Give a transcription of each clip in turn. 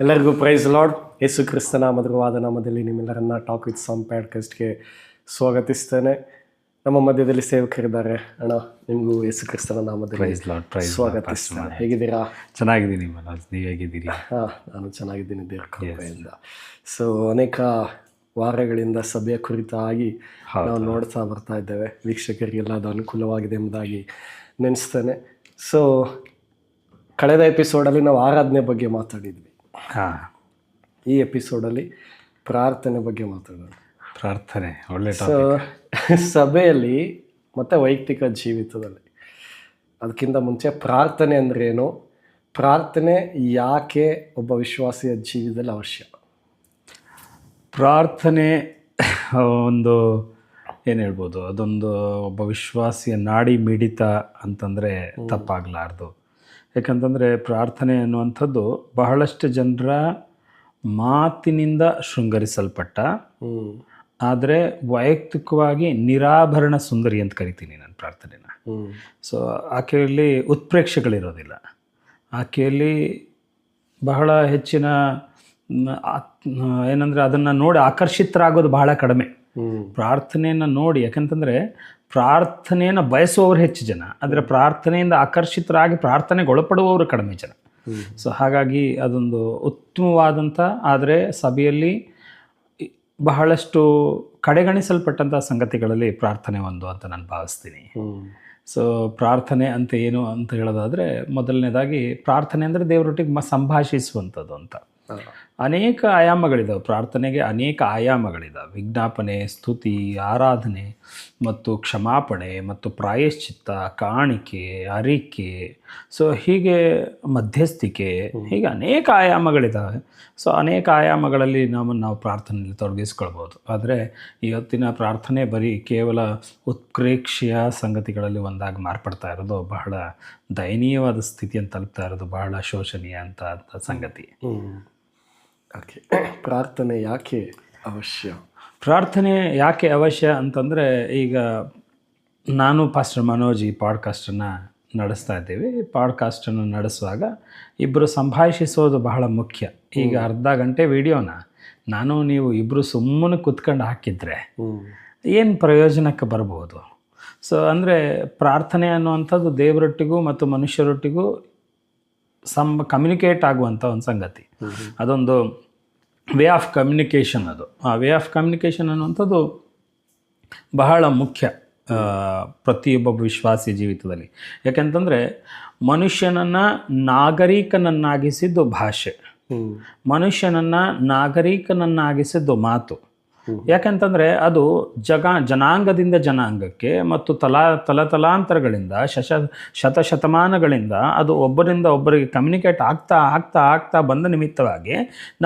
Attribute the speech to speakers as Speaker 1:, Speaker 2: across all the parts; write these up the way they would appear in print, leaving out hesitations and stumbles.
Speaker 1: ಎಲ್ಲರಿಗೂ price lord. ಯೇಸು ಕ್ರಿಸ್ತನ ಮಧುರವಾದ ನಾಮದಲ್ಲಿ ನಿಮ್ಮೆಲ್ಲರನ್ನ ಟಾಕ್ ವಿತ್ ಸಮ್ ಪ್ಯಾಡ್ಕಾಸ್ಟ್ಗೆ ಸ್ವಾಗತಿಸ್ತೇನೆ. ನಮ್ಮ ಮಧ್ಯದಲ್ಲಿ ಸೇವಕರಿದ್ದಾರೆ. ಅಣ್ಣ, ನಿಮಗೂ ಯೇಸು ಕ್ರಿಸ್ತನ ನಾಮದಲ್ಲಿ ಸ್ವಾಗತಿಸ್ತೇನೆ. ಹೇಗಿದ್ದೀರಾ?
Speaker 2: ಚೆನ್ನಾಗಿದ್ದೀನಿ ಮನೋಜ್, ನೀವು ಹೇಗಿದ್ದೀರಿ?
Speaker 1: ನಾನು ಚೆನ್ನಾಗಿದ್ದೀನಿ ದೇವರ ಕೃಪೆಯಿಂದ. ಸೊ ಅನೇಕ ವಾರಗಳಿಂದ ಸಭೆಯ ಕುರಿತಾಗಿ ನಾವು ನೋಡ್ತಾ ಬರ್ತಾ ಇದ್ದೇವೆ. ವೀಕ್ಷಕರಿಗೆಲ್ಲ ಅದು ಅನುಕೂಲವಾಗಿದೆ ಎಂಬುದಾಗಿ ನೆನೆಸ್ತೇನೆ. ಸೊ ಕಳೆದ ಎಪಿಸೋಡಲ್ಲಿ ನಾವು ಆರಾಧನೆ ಬಗ್ಗೆ ಮಾತಾಡಿದ್ವಿ. ಈ ಎಪಿಸೋಡಲ್ಲಿ ಪ್ರಾರ್ಥನೆ ಬಗ್ಗೆ ಮಾತಾಡೋಣ.
Speaker 2: ಪ್ರಾರ್ಥನೆ ಒಳ್ಳೆ
Speaker 1: ಸಭೆಯಲ್ಲಿ ಮತ್ತು ವೈಯಕ್ತಿಕ ಜೀವಿತದಲ್ಲಿ, ಅದಕ್ಕಿಂತ ಮುಂಚೆ ಪ್ರಾರ್ಥನೆ ಅಂದ್ರೇನು, ಪ್ರಾರ್ಥನೆ ಯಾಕೆ ಒಬ್ಬ ವಿಶ್ವಾಸಿಯ ಜೀವಿತದಲ್ಲಿ ಅವಶ್ಯ?
Speaker 2: ಪ್ರಾರ್ಥನೆ ಒಂದು ಏನು ಹೇಳ್ಬೋದು, ಅದೊಂದು ಒಬ್ಬ ವಿಶ್ವಾಸಿಯ ನಾಡಿ ಮಿಡಿತ ಅಂತಂದರೆ ತಪ್ಪಾಗಲಾರ್ದು. ಯಾಕಂತಂದರೆ ಪ್ರಾರ್ಥನೆ ಅನ್ನುವಂಥದ್ದು ಬಹಳಷ್ಟು ಜನರ ಮಾತಿನಿಂದ ಶೃಂಗರಿಸಲ್ಪಟ್ಟ, ಆದರೆ ವೈಯಕ್ತಿಕವಾಗಿ ನಿರಾಭರಣ ಸುಂದರಿ ಅಂತ ಕರಿತೀನಿ ನಾನು ಪ್ರಾರ್ಥನೆನ. ಸೊ ಆಕೆಯಲ್ಲಿ ಉತ್ಪ್ರೇಕ್ಷೆಗಳಿರೋದಿಲ್ಲ, ಆಕೆಯಲ್ಲಿ ಬಹಳ ಹೆಚ್ಚಿನ ಏನಂದರೆ ಅದನ್ನು ನೋಡಿ ಆಕರ್ಷಿತರಾಗೋದು ಬಹಳ ಕಡಿಮೆ ಪ್ರಾರ್ಥನೆಯನ್ನು ನೋಡಿ. ಯಾಕಂತಂದರೆ ಪ್ರಾರ್ಥನೆಯನ್ನು ಬಯಸುವವರು ಹೆಚ್ಚು ಜನ, ಆದರೆ ಪ್ರಾರ್ಥನೆಯಿಂದ ಆಕರ್ಷಿತರಾಗಿ ಪ್ರಾರ್ಥನೆಗೆ ಒಳಪಡುವವರು ಕಡಿಮೆ ಜನ. ಸೊ ಹಾಗಾಗಿ ಅದೊಂದು ಉತ್ತಮವಾದಂಥ, ಆದರೆ ಸಭೆಯಲ್ಲಿ ಬಹಳಷ್ಟು ಕಡೆಗಣಿಸಲ್ಪಟ್ಟಂಥ ಸಂಗತಿಗಳಲ್ಲಿ ಪ್ರಾರ್ಥನೆ ಒಂದು ಅಂತ ನಾನು ಭಾವಿಸ್ತೀನಿ. ಸೊ ಪ್ರಾರ್ಥನೆ ಅಂತ ಏನು ಅಂತ ಹೇಳೋದಾದರೆ, ಮೊದಲನೇದಾಗಿ ಪ್ರಾರ್ಥನೆ ಅಂದರೆ ದೇವರೊಟ್ಟಿಗೆ ಸಂಭಾಷಿಸುವಂಥದ್ದು ಅಂತ. ಅನೇಕ ಆಯಾಮಗಳಿದ್ದಾವೆ ಪ್ರಾರ್ಥನೆಗೆ, ಅನೇಕ ಆಯಾಮಗಳಿದ್ದಾವೆ. ವಿಜ್ಞಾಪನೆ, ಸ್ತುತಿ, ಆರಾಧನೆ ಮತ್ತು ಕ್ಷಮಾಪಣೆ ಮತ್ತು ಪ್ರಾಯಶ್ಚಿತ್ತ, ಕಾಣಿಕೆ, ಅರಿಕೆ, ಸೊ ಹೀಗೆ ಮಧ್ಯಸ್ಥಿಕೆ, ಹೀಗೆ ಅನೇಕ ಆಯಾಮಗಳಿದ್ದಾವೆ. ಸೊ ಅನೇಕ ಆಯಾಮಗಳಲ್ಲಿ ನಾವು ಪ್ರಾರ್ಥನೆಯಲ್ಲಿ ತೊಡಗಿಸ್ಕೊಳ್ಬೋದು. ಆದರೆ ಇವತ್ತಿನ ಪ್ರಾರ್ಥನೆ ಬರೀ ಕೇವಲ ಉತ್ಪ್ರೇಕ್ಷೆಯ ಸಂಗತಿಗಳಲ್ಲಿ ಒಂದಾಗಿ ಮಾರ್ಪಡ್ತಾ ಇರೋದು ಬಹಳ ದಯನೀಯವಾದ ಸ್ಥಿತಿಯನ್ನು ತಲುಪ್ತಾ ಇರೋದು ಬಹಳ ಶೋಚನೀಯ ಅಂತ ಸಂಗತಿ.
Speaker 1: ಓಕೆ, ಪ್ರಾರ್ಥನೆ ಯಾಕೆ ಅವಶ್ಯ?
Speaker 2: ಪ್ರಾರ್ಥನೆ ಯಾಕೆ ಅವಶ್ಯ ಅಂತಂದರೆ, ಈಗ ನಾನು ಪಾಸ್ಟರ್ ಮನೋಜ್ ಈ ಪಾಡ್ಕಾಸ್ಟನ್ನು ನಡೆಸ್ತಾ ಇದ್ದೀವಿ. ಈ ಪಾಡ್ಕಾಸ್ಟನ್ನು ನಡೆಸುವಾಗ ಇಬ್ಬರು ಸಂಭಾಷಿಸೋದು ಬಹಳ ಮುಖ್ಯ. ಈಗ ಅರ್ಧ ಗಂಟೆ ವಿಡಿಯೋನ ನೀವು ಇಬ್ಬರು ಸುಮ್ಮನೆ ಕುತ್ಕೊಂಡು ಹಾಕಿದರೆ ಏನು ಪ್ರಯೋಜನಕ್ಕೆ ಬರ್ಬೋದು? ಸೊ ಅಂದರೆ ಪ್ರಾರ್ಥನೆ ಅನ್ನುವಂಥದ್ದು ದೇವರೊಟ್ಟಿಗೂ ಮತ್ತು ಮನುಷ್ಯರೊಟ್ಟಿಗೂ ಕಮ್ಯುನಿಕೇಟ್ ಆಗುವಂಥ ಒಂದು ಸಂಗತಿ. ಅದೊಂದು ವೇ ಆಫ್ ಕಮ್ಯುನಿಕೇಷನ್. ಅದು ಆ ವೇ ಆಫ್ ಕಮ್ಯುನಿಕೇಷನ್ ಅನ್ನುವಂಥದ್ದು ಬಹಳ ಮುಖ್ಯ ಪ್ರತಿಯೊಬ್ಬ ವಿಶ್ವಾಸಿ ಜೀವಿತದಲ್ಲಿ. ಯಾಕೆಂತಂದರೆ ಮನುಷ್ಯನನ್ನು ನಾಗರಿಕನನ್ನಾಗಿಸಿದ್ದು ಭಾಷೆ, ಮನುಷ್ಯನನ್ನು ನಾಗರಿಕನನ್ನಾಗಿಸಿದ್ದು ಮಾತು. ಯಾಕೆಂತಂದರೆ ಅದು ಜನಾಂಗದಿಂದ ಜನಾಂಗಕ್ಕೆ ಮತ್ತು ತಲತಲಾಂತರಗಳಿಂದ ಶತಶತಮಾನಗಳಿಂದ ಅದು ಒಬ್ಬರಿಂದ ಒಬ್ಬರಿಗೆ ಕಮ್ಯುನಿಕೇಟ್ ಆಗ್ತಾ ಬಂದ ನಿಮಿತ್ತವಾಗಿ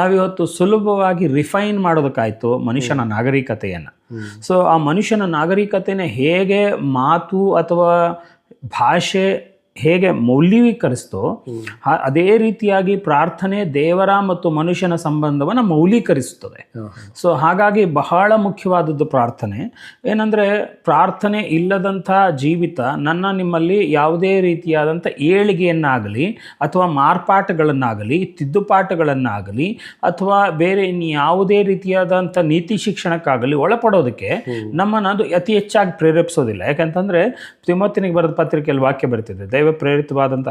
Speaker 2: ನಾವಿವತ್ತು ಸುಲಭವಾಗಿ ರಿಫೈನ್ ಮಾಡೋದಕ್ಕಾಯ್ತು ಮನುಷ್ಯನ ನಾಗರಿಕತೆಯನ್ನು. ಸೊ ಆ ಮನುಷ್ಯನ ನಾಗರಿಕತೆಯನ್ನು ಹೇಗೆ ಮಾತು ಅಥವಾ ಭಾಷೆ ಹೇಗೆ ಮೌಲ್ಯೀಕರಿಸ್ತೋ ಅದೇ ರೀತಿಯಾಗಿ ಪ್ರಾರ್ಥನೆ ದೇವರ ಮತ್ತು ಮನುಷ್ಯನ ಸಂಬಂಧವನ್ನು ಮೌಲ್ಯೀಕರಿಸುತ್ತದೆ. ಸೊ ಹಾಗಾಗಿ ಬಹಳ ಮುಖ್ಯವಾದದ್ದು ಪ್ರಾರ್ಥನೆ. ಏನಂದರೆ ಪ್ರಾರ್ಥನೆ ಇಲ್ಲದಂಥ ಜೀವಿತ ನಿಮ್ಮಲ್ಲಿ ಯಾವುದೇ ರೀತಿಯಾದಂಥ ಏಳಿಗೆಯನ್ನಾಗಲಿ ಅಥವಾ ಮಾರ್ಪಾಟುಗಳನ್ನಾಗಲಿ ತಿದ್ದುಪಾಟುಗಳನ್ನಾಗಲಿ ಅಥವಾ ಬೇರೆ ಯಾವುದೇ ರೀತಿಯಾದಂಥ ನೀತಿ ಶಿಕ್ಷಣಕ್ಕಾಗಲಿ ಒಳಪಡೋದಕ್ಕೆ ನಮ್ಮನ್ನು ಅದು ಅತಿ ಹೆಚ್ಚಾಗಿ ಪ್ರೇರೇಪಿಸೋದಿಲ್ಲ. ಯಾಕಂತಂದರೆ ತಿಮೋಥಿಯನಿಗೆ ಬರೆದ ಪತ್ರಿಕೆಯಲ್ಲಿ ವಾಕ್ಯ ಬರ್ತಿದೆ, ದೈವ ಪ್ರೇರಿತವಾದಂಥ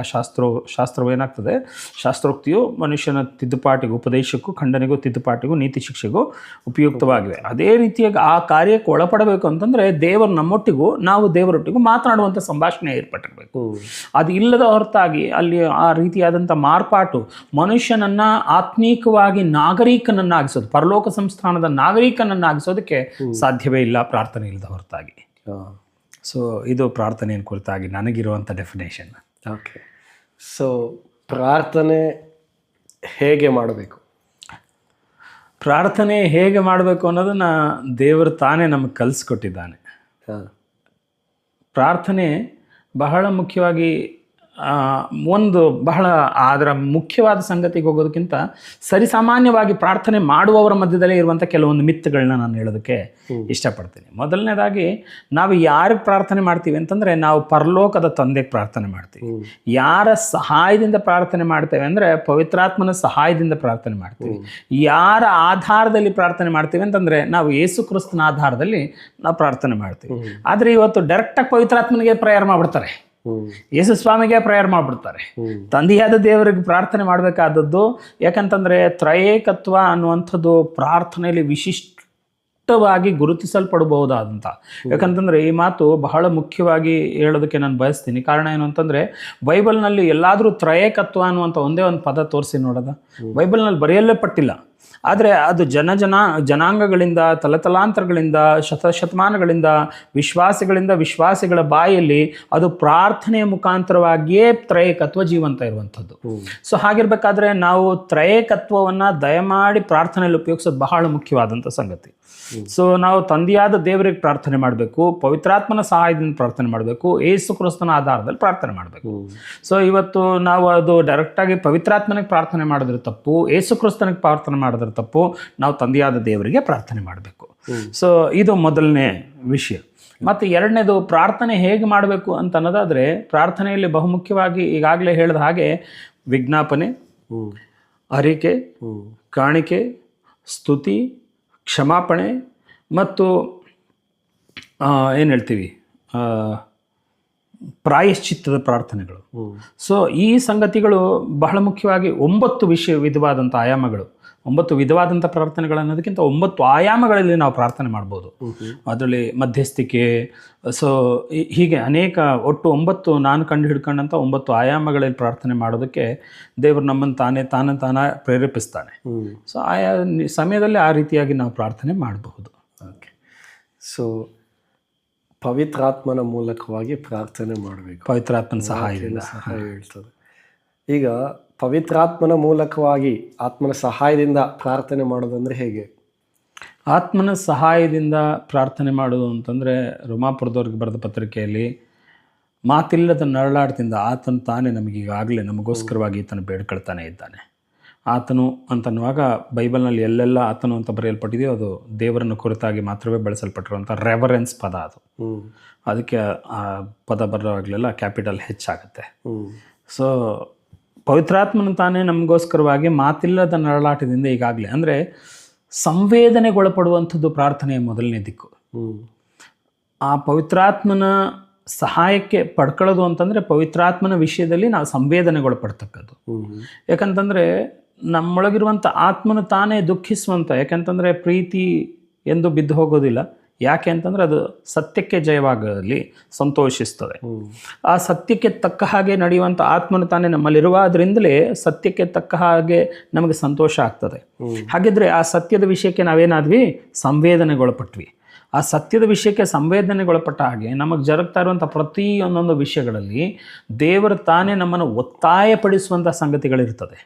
Speaker 2: ಶಾಸ್ತ್ರವು ಏನಾಗ್ತದೆ, ಶಾಸ್ತ್ರೋಕ್ತಿಯು ಮನುಷ್ಯನ ತಿದ್ದುಪಾಟಿಗೂ ಉಪದೇಶಕ್ಕೂ ಖಂಡನೆಗೂ ತಿದ್ದುಪಾಟಿಗೂ ನೀತಿ ಶಿಕ್ಷೆಗೂ ಉಪಯುಕ್ತವಾಗಿವೆ. ಅದೇ ರೀತಿಯಾಗಿ ಆ ಕಾರ್ಯಕ್ಕೆ ಒಳಪಡಬೇಕು ಅಂತಂದರೆ ದೇವರು ನಮ್ಮೊಟ್ಟಿಗೂ ನಾವು ದೇವರೊಟ್ಟಿಗೂ ಮಾತನಾಡುವಂಥ ಸಂಭಾಷಣೆ ಏರ್ಪಟ್ಟಿರಬೇಕು. ಅದು ಇಲ್ಲದ ಹೊರತಾಗಿ ಅಲ್ಲಿ ಆ ರೀತಿಯಾದಂಥ ಮಾರ್ಪಾಟು ಮನುಷ್ಯನನ್ನು ಆತ್ಮೀಕವಾಗಿ ನಾಗರಿಕನನ್ನಾಗಿಸೋದು, ಪರಲೋಕ ಸಂಸ್ಥಾನದ ನಾಗರಿಕನನ್ನಾಗಿಸೋದಕ್ಕೆ ಸಾಧ್ಯವೇ ಇಲ್ಲ ಪ್ರಾರ್ಥನೆ ಇಲ್ಲದ ಹೊರತಾಗಿ. ಸೊ ಇದು ಪ್ರಾರ್ಥನೆಯ ಕುರಿತಾಗಿ ನನಗಿರುವಂಥ ಡೆಫಿನೇಷನ್.
Speaker 1: ಓಕೆ, ಸೊ ಪ್ರಾರ್ಥನೆ ಹೇಗೆ ಮಾಡಬೇಕು?
Speaker 2: ಪ್ರಾರ್ಥನೆ ಹೇಗೆ ಮಾಡಬೇಕು ಅನ್ನೋದನ್ನು ದೇವರು ತಾನೇ ನಮಗೆ ಕಲಿಸ್ಕೊಟ್ಟಿದ್ದಾನೆ. ಪ್ರಾರ್ಥನೆ ಬಹಳ ಮುಖ್ಯವಾಗಿ ಒಂದು ಬಹಳ ಅದರ ಮುಖ್ಯವಾದ ಸಂಗತಿಗೆ ಹೋಗೋದಕ್ಕಿಂತ ಸರಿಸಾಮಾನ್ಯವಾಗಿ ಪ್ರಾರ್ಥನೆ ಮಾಡುವವರ ಮಧ್ಯದಲ್ಲೇ ಇರುವಂಥ ಕೆಲವೊಂದು ಮಿತ್ತುಗಳನ್ನ ನಾನು ಹೇಳೋದಕ್ಕೆ ಇಷ್ಟಪಡ್ತೀನಿ. ಮೊದಲನೇದಾಗಿ ನಾವು ಯಾರಿಗೆ ಪ್ರಾರ್ಥನೆ ಮಾಡ್ತೀವಿ ಅಂತಂದರೆ ನಾವು ಪರಲೋಕದ ತಂದೆಗೆ ಪ್ರಾರ್ಥನೆ ಮಾಡ್ತೀವಿ. ಯಾರ ಸಹಾಯದಿಂದ ಪ್ರಾರ್ಥನೆ ಮಾಡ್ತೇವೆ ಅಂದರೆ ಪವಿತ್ರಾತ್ಮನ ಸಹಾಯದಿಂದ ಪ್ರಾರ್ಥನೆ ಮಾಡ್ತೀವಿ. ಯಾರ ಆಧಾರದಲ್ಲಿ ಪ್ರಾರ್ಥನೆ ಮಾಡ್ತೀವಿ ಅಂತಂದರೆ ನಾವು ಯೇಸು ಕ್ರಿಸ್ತನ ಆಧಾರದಲ್ಲಿ ನಾವು ಪ್ರಾರ್ಥನೆ ಮಾಡ್ತೀವಿ. ಆದರೆ ಇವತ್ತು ಡೈರೆಕ್ಟಾಗಿ ಪವಿತ್ರಾತ್ಮನಿಗೆ ಪ್ರೇಯರ್ ಮಾಡಿಬಿಡ್ತಾರೆ, ಯೇಸು ಸ್ವಾಮಿಗೆ ಪ್ರೇಯರ್ ಮಾಡಿಬಿಡ್ತಾರೆ. ತಂದೆಯಾದ ದೇವರಿಗೆ ಪ್ರಾರ್ಥನೆ ಮಾಡಬೇಕಾದದ್ದು ಯಾಕಂತಂದರೆ ತ್ರಯೇಕತ್ವ ಅನ್ನುವಂಥದ್ದು ಪ್ರಾರ್ಥನೆಯಲ್ಲಿ ವಿಶಿಷ್ಟವಾಗಿ ಗುರುತಿಸಲ್ಪಡಬಹುದಾದಂಥ. ಯಾಕಂತಂದರೆ ಈ ಮಾತು ಬಹಳ ಮುಖ್ಯವಾಗಿ ಹೇಳೋದಕ್ಕೆ ನಾನು ಬಯಸ್ತೀನಿ. ಕಾರಣ ಏನು ಅಂತಂದರೆ ಬೈಬಲ್ನಲ್ಲಿ ಎಲ್ಲಾದರೂ ತ್ರಯೇಕತ್ವ ಅನ್ನುವಂಥ ಒಂದೇ ಒಂದು ಪದ ತೋರಿಸಿ ನೋಡೋದ ಬೈಬಲ್ನಲ್ಲಿ ಬರೆಯಲ್ಲೇ ಪಟ್ಟಿಲ್ಲ. ಆದರೆ ಅದು ಜನಾಂಗಗಳಿಂದ ತಲತಲಾಂತರಗಳಿಂದ ಶತಶತಮಾನಗಳಿಂದ ವಿಶ್ವಾಸಿಗಳ ಬಾಯಲ್ಲಿ ಅದು ಪ್ರಾರ್ಥನೆಯ ಮುಖಾಂತರವಾಗಿಯೇ ತ್ರಯೇಕತ್ವ ಜೀವಂತ ಇರುವಂಥದ್ದು. ಸೊ ಹಾಗಿರ್ಬೇಕಾದ್ರೆ ನಾವು ತ್ರಯೇಕತ್ವವನ್ನು ದಯಮಾಡಿ ಪ್ರಾರ್ಥನೆಯಲ್ಲಿ ಉಪಯೋಗಿಸೋದು ಬಹಳ ಮುಖ್ಯವಾದಂಥ ಸಂಗತಿ. ಸೊ ನಾವು ತಂದೆಯಾದ ದೇವರಿಗೆ ಪ್ರಾರ್ಥನೆ ಮಾಡಬೇಕು, ಪವಿತ್ರಾತ್ಮನ ಸಹಾಯದಿಂದ ಪ್ರಾರ್ಥನೆ ಮಾಡಬೇಕು, ಯೇಸು ಕ್ರಿಸ್ತನ ಆಧಾರದಲ್ಲಿ ಪ್ರಾರ್ಥನೆ ಮಾಡಬೇಕು. ಸೊ ಇವತ್ತು ನಾವು ಅದು ಡೈರೆಕ್ಟಾಗಿ ಪವಿತ್ರಾತ್ಮನಿಗೆ ಪ್ರಾರ್ಥನೆ ಮಾಡಿದ್ರೆ ತಪ್ಪು, ಯೇಸು ಕ್ರಿಸ್ತನಿಗೆ ಪ್ರಾರ್ಥನೆ ಮಾಡಿದ್ರೆ ತಪ್ಪು, ನಾವು ತಂದೆಯಾದ ದೇವರಿಗೆ ಪ್ರಾರ್ಥನೆ ಮಾಡಬೇಕು. ಸೊ ಇದು ಮೊದಲನೇ ವಿಷಯ. ಮತ್ತು ಎರಡನೇದು ಪ್ರಾರ್ಥನೆ ಹೇಗೆ ಮಾಡಬೇಕು ಅಂತ ಅನ್ನೋದಾದರೆ ಪ್ರಾರ್ಥನೆಯಲ್ಲಿ ಬಹುಮುಖ್ಯವಾಗಿ ಈಗಾಗಲೇ ಹೇಳಿದ ಹಾಗೆ ವಿಜ್ಞಾಪನೆ, ಅರಿಕೆ, ಕಾಣಿಕೆ, ಸ್ತುತಿ, ಕ್ಷಮಾಪಣೆ ಮತ್ತು ಏನು ಹೇಳ್ತೀವಿ ಪ್ರಾಯಶ್ಚಿತ್ತದ ಪ್ರಾರ್ಥನೆಗಳು. ಸೊ ಈ ಸಂಗತಿಗಳು ಬಹಳ ಮುಖ್ಯವಾಗಿ 9 ವಿಧವಾದಂಥ ಆಯಾಮಗಳು, 9 ವಿಧವಾದಂಥ ಪ್ರಾರ್ಥನೆಗಳು ಅನ್ನೋದಕ್ಕಿಂತ 9 ಆಯಾಮಗಳಲ್ಲಿ ನಾವು ಪ್ರಾರ್ಥನೆ ಮಾಡ್ಬೋದು. ಅದರಲ್ಲಿ ಮಧ್ಯಸ್ಥಿಕೆ, ಸೊ ಹೀಗೆ ಅನೇಕ ಒಟ್ಟು 9 ನಾನು ಕಂಡು ಹಿಡ್ಕೊಂಡಂಥ 9 ಆಯಾಮಗಳಲ್ಲಿ ಪ್ರಾರ್ಥನೆ ಮಾಡೋದಕ್ಕೆ ದೇವರು ನಮ್ಮನ್ನು ತಾನೇ ಪ್ರೇರೇಪಿಸ್ತಾನೆ. ಸೊ ಆಯಾ ಸಮಯದಲ್ಲಿ ಆ ರೀತಿಯಾಗಿ ನಾವು ಪ್ರಾರ್ಥನೆ ಮಾಡಬಹುದು.
Speaker 1: ಓಕೆ. ಸೊ ಪವಿತ್ರಾತ್ಮನ ಮೂಲಕವಾಗಿ ಪ್ರಾರ್ಥನೆ ಮಾಡಬೇಕು,
Speaker 2: ಪವಿತ್ರಾತ್ಮನ ಸಹಾಯದಿಂದ
Speaker 1: ಹೇಳ್ತದೆ. ಈಗ ಪವಿತ್ರಾತ್ಮನ ಮೂಲಕವಾಗಿ ಆತ್ಮನ ಸಹಾಯದಿಂದ ಪ್ರಾರ್ಥನೆ ಮಾಡೋದಂದ್ರೆ ಹೇಗೆ?
Speaker 2: ಆತ್ಮನ ಸಹಾಯದಿಂದ ಪ್ರಾರ್ಥನೆ ಮಾಡೋದು ಅಂತಂದರೆ ರೋಮಾಪುರದವ್ರಿಗೆ ಬರೆದ ಪತ್ರಿಕೆಯಲ್ಲಿ ಮಾತಿಲ್ಲದ ನರಳಾಟದಿಂದ ಆತನು ತಾನೇ ನಮಗೀಗಾಗಲೇ ನಮಗೋಸ್ಕರವಾಗಿ ಈತನು ಬೇಡ್ಕೊಳ್ತಾನೆ ಇದ್ದಾನೆ. ಆತನು ಅಂತನ್ನುವಾಗ ಬೈಬಲ್ನಲ್ಲಿ ಎಲ್ಲೆಲ್ಲ ಆತನು ಅಂತ ಬರೆಯಲ್ಪಟ್ಟಿದೆಯೋ ಅದು ದೇವರನ್ನು ಕುರಿತಾಗಿ ಮಾತ್ರವೇ ಬಳಸಲ್ಪಟ್ಟಿರುವಂಥ ರೆವರೆನ್ಸ್ ಪದ ಅದು. ಅದಕ್ಕೆ ಆ ಪದ ಬರೋವಾಗಲೆಲ್ಲ ಕ್ಯಾಪಿಟಲ್ ಹೆಚ್ಚಾಗುತ್ತೆ. ಸೊ ಪವಿತ್ರಾತ್ಮನ ತಾನೇ ನಮಗೋಸ್ಕರವಾಗಿ ಮಾತಿಲ್ಲದ ನರಳಾಟದಿಂದ ಈಗಾಗಲೇ ಅಂದರೆ ಸಂವೇದನೆಗೊಳಪಡುವಂಥದ್ದು ಪ್ರಾರ್ಥನೆಯ ಮೊದಲನೇ ದಿಕ್ಕು. ಆ ಪವಿತ್ರಾತ್ಮನ ಸಹಾಯಕ್ಕೆ ಪಡ್ಕೊಳ್ಳೋದು ಅಂತಂದರೆ ಪವಿತ್ರಾತ್ಮನ ವಿಷಯದಲ್ಲಿ ನಾವು ಸಂವೇದನೆಗೊಳಪಡ್ತಕ್ಕದ್ದು. ಯಾಕಂತಂದರೆ ನಮ್ಮೊಳಗಿರುವಂಥ ಆತ್ಮನು ತಾನೇ ದುಃಖಿಸುವಂಥ, ಯಾಕೆಂತಂದರೆ ಪ್ರೀತಿ ಎಂದು ಬಿದ್ದು ಹೋಗೋದಿಲ್ಲ. ಯಾಕೆ ಅಂತಂದರೆ ಅದು ಸತ್ಯಕ್ಕೆ ಜಯವಾಗಲಿ ಸಂತೋಷಿಸ್ತದೆ. ಆ ಸತ್ಯಕ್ಕೆ ತಕ್ಕ ಹಾಗೆ ನಡೆಯುವಂಥ ಆತ್ಮನು ತಾನೇ ನಮ್ಮಲ್ಲಿರುವುದರಿಂದಲೇ ಸತ್ಯಕ್ಕೆ ತಕ್ಕ ಹಾಗೆ ನಮಗೆ ಸಂತೋಷ ಆಗ್ತದೆ. ಹಾಗಿದ್ರೆ ಆ ಸತ್ಯದ ವಿಷಯಕ್ಕೆ ನಾವೇನಾದ್ವಿ ಸಂವೇದನೆಗೊಳಪಟ್ವಿ. ಆ ಸತ್ಯದ ವಿಷಯಕ್ಕೆ ಸಂವೇದನೆಗೊಳಪಟ್ಟ ಹಾಗೆ ನಮಗೆ ಜರುಗ್ತಾ ಇರುವಂಥ ಪ್ರತಿಯೊಂದೊಂದು ವಿಷಯಗಳಲ್ಲಿ ದೇವರು ತಾನೇ ನಮ್ಮನ್ನು ಒತ್ತಾಯಪಡಿಸುವಂಥ ಸಂಗತಿಗಳಿರ್ತದೆ.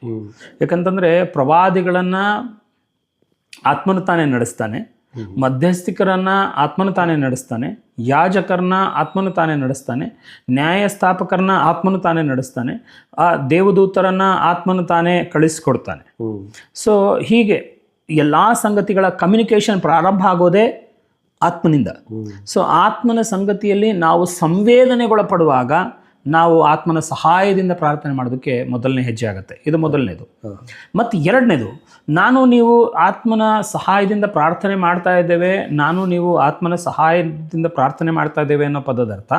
Speaker 2: ಯಾಕಂತಂದರೆ ಪ್ರವಾದಿಗಳನ್ನು ಆತ್ಮನು ತಾನೇ ನಡೆಸ್ತಾನೆ, ಮಧ್ಯಸ್ಥಿಕರನ್ನು ಆತ್ಮನು ತಾನೇ ನಡೆಸ್ತಾನೆ, ಯಾಜಕರನ್ನ ಆತ್ಮನು ತಾನೇ ನಡೆಸ್ತಾನೆ, ನ್ಯಾಯಸ್ಥಾಪಕರನ್ನ ಆತ್ಮನು ತಾನೇ ನಡೆಸ್ತಾನೆ, ಆ ದೇವದೂತರನ್ನು ಆತ್ಮನು ತಾನೇ ಕಳಿಸ್ಕೊಡ್ತಾನೆ. ಸೊ ಹೀಗೆ ಎಲ್ಲ ಸಂಗತಿಗಳ ಕಮ್ಯುನಿಕೇಷನ್ ಪ್ರಾರಂಭ ಆಗೋದೇ ಆತ್ಮನಿಂದ. ಸೊ ಆತ್ಮನ ಸಂಗತಿಯಲ್ಲಿ ನಾವು ಸಂವೇದನೆಗೊಳಪಡುವಾಗ ನಾವು ಆತ್ಮನ ಸಹಾಯದಿಂದ ಪ್ರಾರ್ಥನೆ ಮಾಡೋದಕ್ಕೆ ಮೊದಲನೇ ಹೆಜ್ಜೆ ಆಗುತ್ತೆ. ಇದು ಮೊದಲನೇದು. ಮತ್ತು ಎರಡನೇದು, ನಾನು ನೀವು ಆತ್ಮನ ಸಹಾಯದಿಂದ ಪ್ರಾರ್ಥನೆ ಮಾಡ್ತಾ ಇದ್ದೇವೆ, ನೀವು ಆತ್ಮನ ಸಹಾಯದಿಂದ ಪ್ರಾರ್ಥನೆ ಮಾಡ್ತಾ ಇದ್ದೇವೆ ಅನ್ನೋ ಪದದ ಅರ್ಥ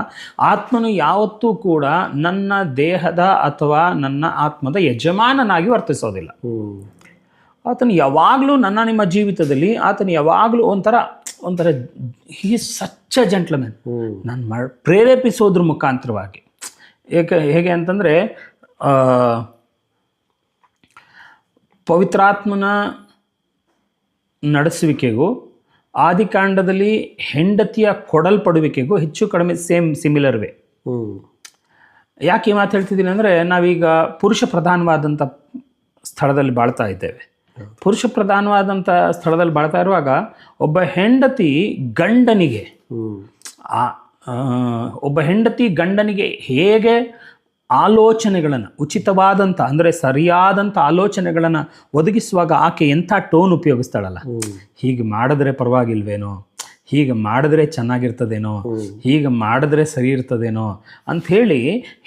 Speaker 2: ಆತ್ಮನು ಯಾವತ್ತೂ ಕೂಡ ನನ್ನ ದೇಹದ ಅಥವಾ ನನ್ನ ಆತ್ಮದ ಯಜಮಾನನಾಗಿ ವರ್ತಿಸೋದಿಲ್ಲ. ಆತನು ಯಾವಾಗಲೂ ನಿಮ್ಮ ಜೀವಿತದಲ್ಲಿ ಆತನು ಯಾವಾಗಲೂ ಒಂಥರ ಹೀ ಸಚ್ ಎ ಜೆಂಟ್ಲ್ಮನ್. ನಾನು ಪ್ರೇರೇಪಿಸೋದ್ರ ಮುಖಾಂತರವಾಗಿ ಹೇಗೆ ಅಂತಂದರೆ ಪವಿತ್ರಾತ್ಮನ ನಡೆಸುವಿಕೆಗೂ ಆದಿಕಾಂಡದಲ್ಲಿ ಹೆಂಡತಿಯ ಕೊಡಲ್ಪಡುವಿಕೆಗೂ ಹೆಚ್ಚು ಕಡಿಮೆ ಸಿಮಿಲರ್ವೇ. ಯಾಕೆ ಈ ಮಾತು ಹೇಳ್ತಿದ್ದೀನಿ ಅಂದರೆ ನಾವೀಗ ಪುರುಷ ಪ್ರಧಾನವಾದಂಥ ಸ್ಥಳದಲ್ಲಿ ಬಾಳ್ತಾ ಇದ್ದೇವೆ. ಪುರುಷ ಪ್ರಧಾನವಾದಂಥ ಸ್ಥಳದಲ್ಲಿ ಬಾಳ್ತಾ ಇರುವಾಗ ಒಬ್ಬ ಹೆಂಡತಿ ಗಂಡನಿಗೆ ಹೇಗೆ ಆಲೋಚನೆಗಳನ್ನು ಉಚಿತವಾದಂಥ ಅಂದರೆ ಸರಿಯಾದಂಥ ಆಲೋಚನೆಗಳನ್ನು ಒದಗಿಸುವಾಗ ಆಕೆ ಎಂಥ ಟೋನ್ ಉಪಯೋಗಿಸ್ತಾಳಲ್ಲ, ಹೀಗೆ ಮಾಡಿದ್ರೆ ಪರವಾಗಿಲ್ವೇನೋ, ಹೀಗೆ ಮಾಡಿದ್ರೆ ಚೆನ್ನಾಗಿರ್ತದೇನೋ, ಹೀಗೆ ಮಾಡಿದ್ರೆ ಸರಿ ಇರ್ತದೇನೋ ಅಂಥೇಳಿ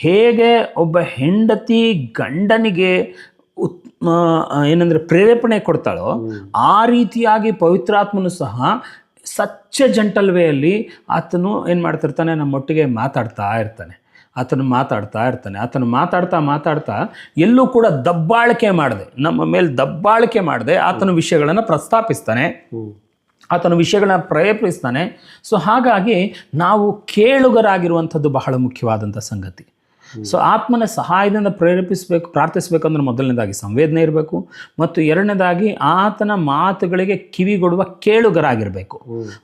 Speaker 2: ಹೇಗೆ ಒಬ್ಬ ಹೆಂಡತಿ ಗಂಡನಿಗೆ ಏನಂದರೆ ಪ್ರೇರೇಪಣೆ ಕೊಡ್ತಾಳೋ ಆ ರೀತಿಯಾಗಿ ಪವಿತ್ರಾತ್ಮನು ಸಹ ಸಚ್ಚ ಜಂಟಲ್ ವೇಯಲ್ಲಿ ಆತನು ಏನು ಮಾಡ್ತಿರ್ತಾನೆ, ನಮ್ಮೊಟ್ಟಿಗೆ ಮಾತಾಡ್ತಾ ಇರ್ತಾನೆ. ಆತನು ಮಾತಾಡ್ತಾ ಎಲ್ಲೂ ಕೂಡ ದಬ್ಬಾಳಿಕೆ ಮಾಡದೆ, ನಮ್ಮ ಮೇಲೆ ದಬ್ಬಾಳಿಕೆ ಮಾಡದೆ ಆತನ ವಿಷಯಗಳನ್ನು ಪ್ರಸ್ತಾಪಿಸ್ತಾನೆ, ಆತನ ವಿಷಯಗಳನ್ನ ಪ್ರಯತ್ನಿಸ್ತಾನೆ. ಸೊ ಹಾಗಾಗಿ ನಾವು ಕೇಳುಗರಾಗಿರುವಂಥದ್ದು ಬಹಳ ಮುಖ್ಯವಾದಂಥ ಸಂಗತಿ. ಸೊ ಆತ್ಮನ ಸಹಾಯದಿಂದ ಪ್ರಾರ್ಥಿಸಬೇಕಂದ್ರೆ ಮೊದಲನೇದಾಗಿ ಸಂವೇದನೆ ಇರಬೇಕು, ಮತ್ತು ಎರಡನೇದಾಗಿ ಆತನ ಮಾತುಗಳಿಗೆ ಕಿವಿಗೊಡುವ ಕೇಳುಗರಾಗಿರಬೇಕು,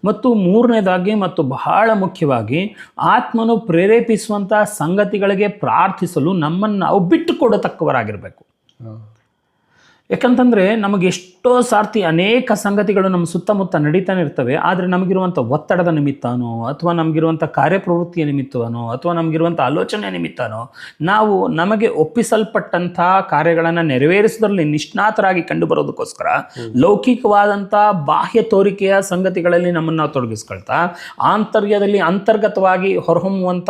Speaker 2: ಮತ್ತು ಮೂರನೇದಾಗಿ ಮತ್ತು ಬಹಳ ಮುಖ್ಯವಾಗಿ ಆತ್ಮನು ಪ್ರೇರೇಪಿಸುವಂಥ ಸಂಗತಿಗಳಿಗೆ ಪ್ರಾರ್ಥಿಸಲು ನಮ್ಮನ್ನು ನಾವು ಬಿಟ್ಟುಕೊಡತಕ್ಕವರಾಗಿರಬೇಕು. ಯಾಕಂತಂದರೆ ನಮಗೆ ಎಷ್ಟೋ ಸಾರ್ತಿ ಅನೇಕ ಸಂಗತಿಗಳು ನಮ್ಮ ಸುತ್ತಮುತ್ತ ನಡೀತಾನೆ ಇರ್ತವೆ. ಆದರೆ ನಮಗಿರುವಂಥ ಒತ್ತಡದ ನಿಮಿತ್ತನೋ ಅಥವಾ ನಮಗಿರುವಂಥ ಕಾರ್ಯಪ್ರವೃತ್ತಿಯ ನಿಮಿತ್ತವನೋ ಅಥವಾ ನಮಗಿರುವಂಥ ಆಲೋಚನೆ ನಿಮಿತ್ತನೋ ನಾವು ನಮಗೆ ಒಪ್ಪಿಸಲ್ಪಟ್ಟಂಥ ಕಾರ್ಯಗಳನ್ನು ನೆರವೇರಿಸೋದ್ರಲ್ಲಿ ನಿಷ್ಣಾತರಾಗಿ ಕಂಡುಬರೋದಕ್ಕೋಸ್ಕರ ಲೌಕಿಕವಾದಂಥ ಬಾಹ್ಯ ತೋರಿಕೆಯ ಸಂಗತಿಗಳಲ್ಲಿ ನಮ್ಮನ್ನು ನಾವು ತೊಡಗಿಸ್ಕೊಳ್ತಾ ಆಂತರ್ಯದಲ್ಲಿ ಅಂತರ್ಗತವಾಗಿ ಹೊರಹೊಮ್ಮುವಂಥ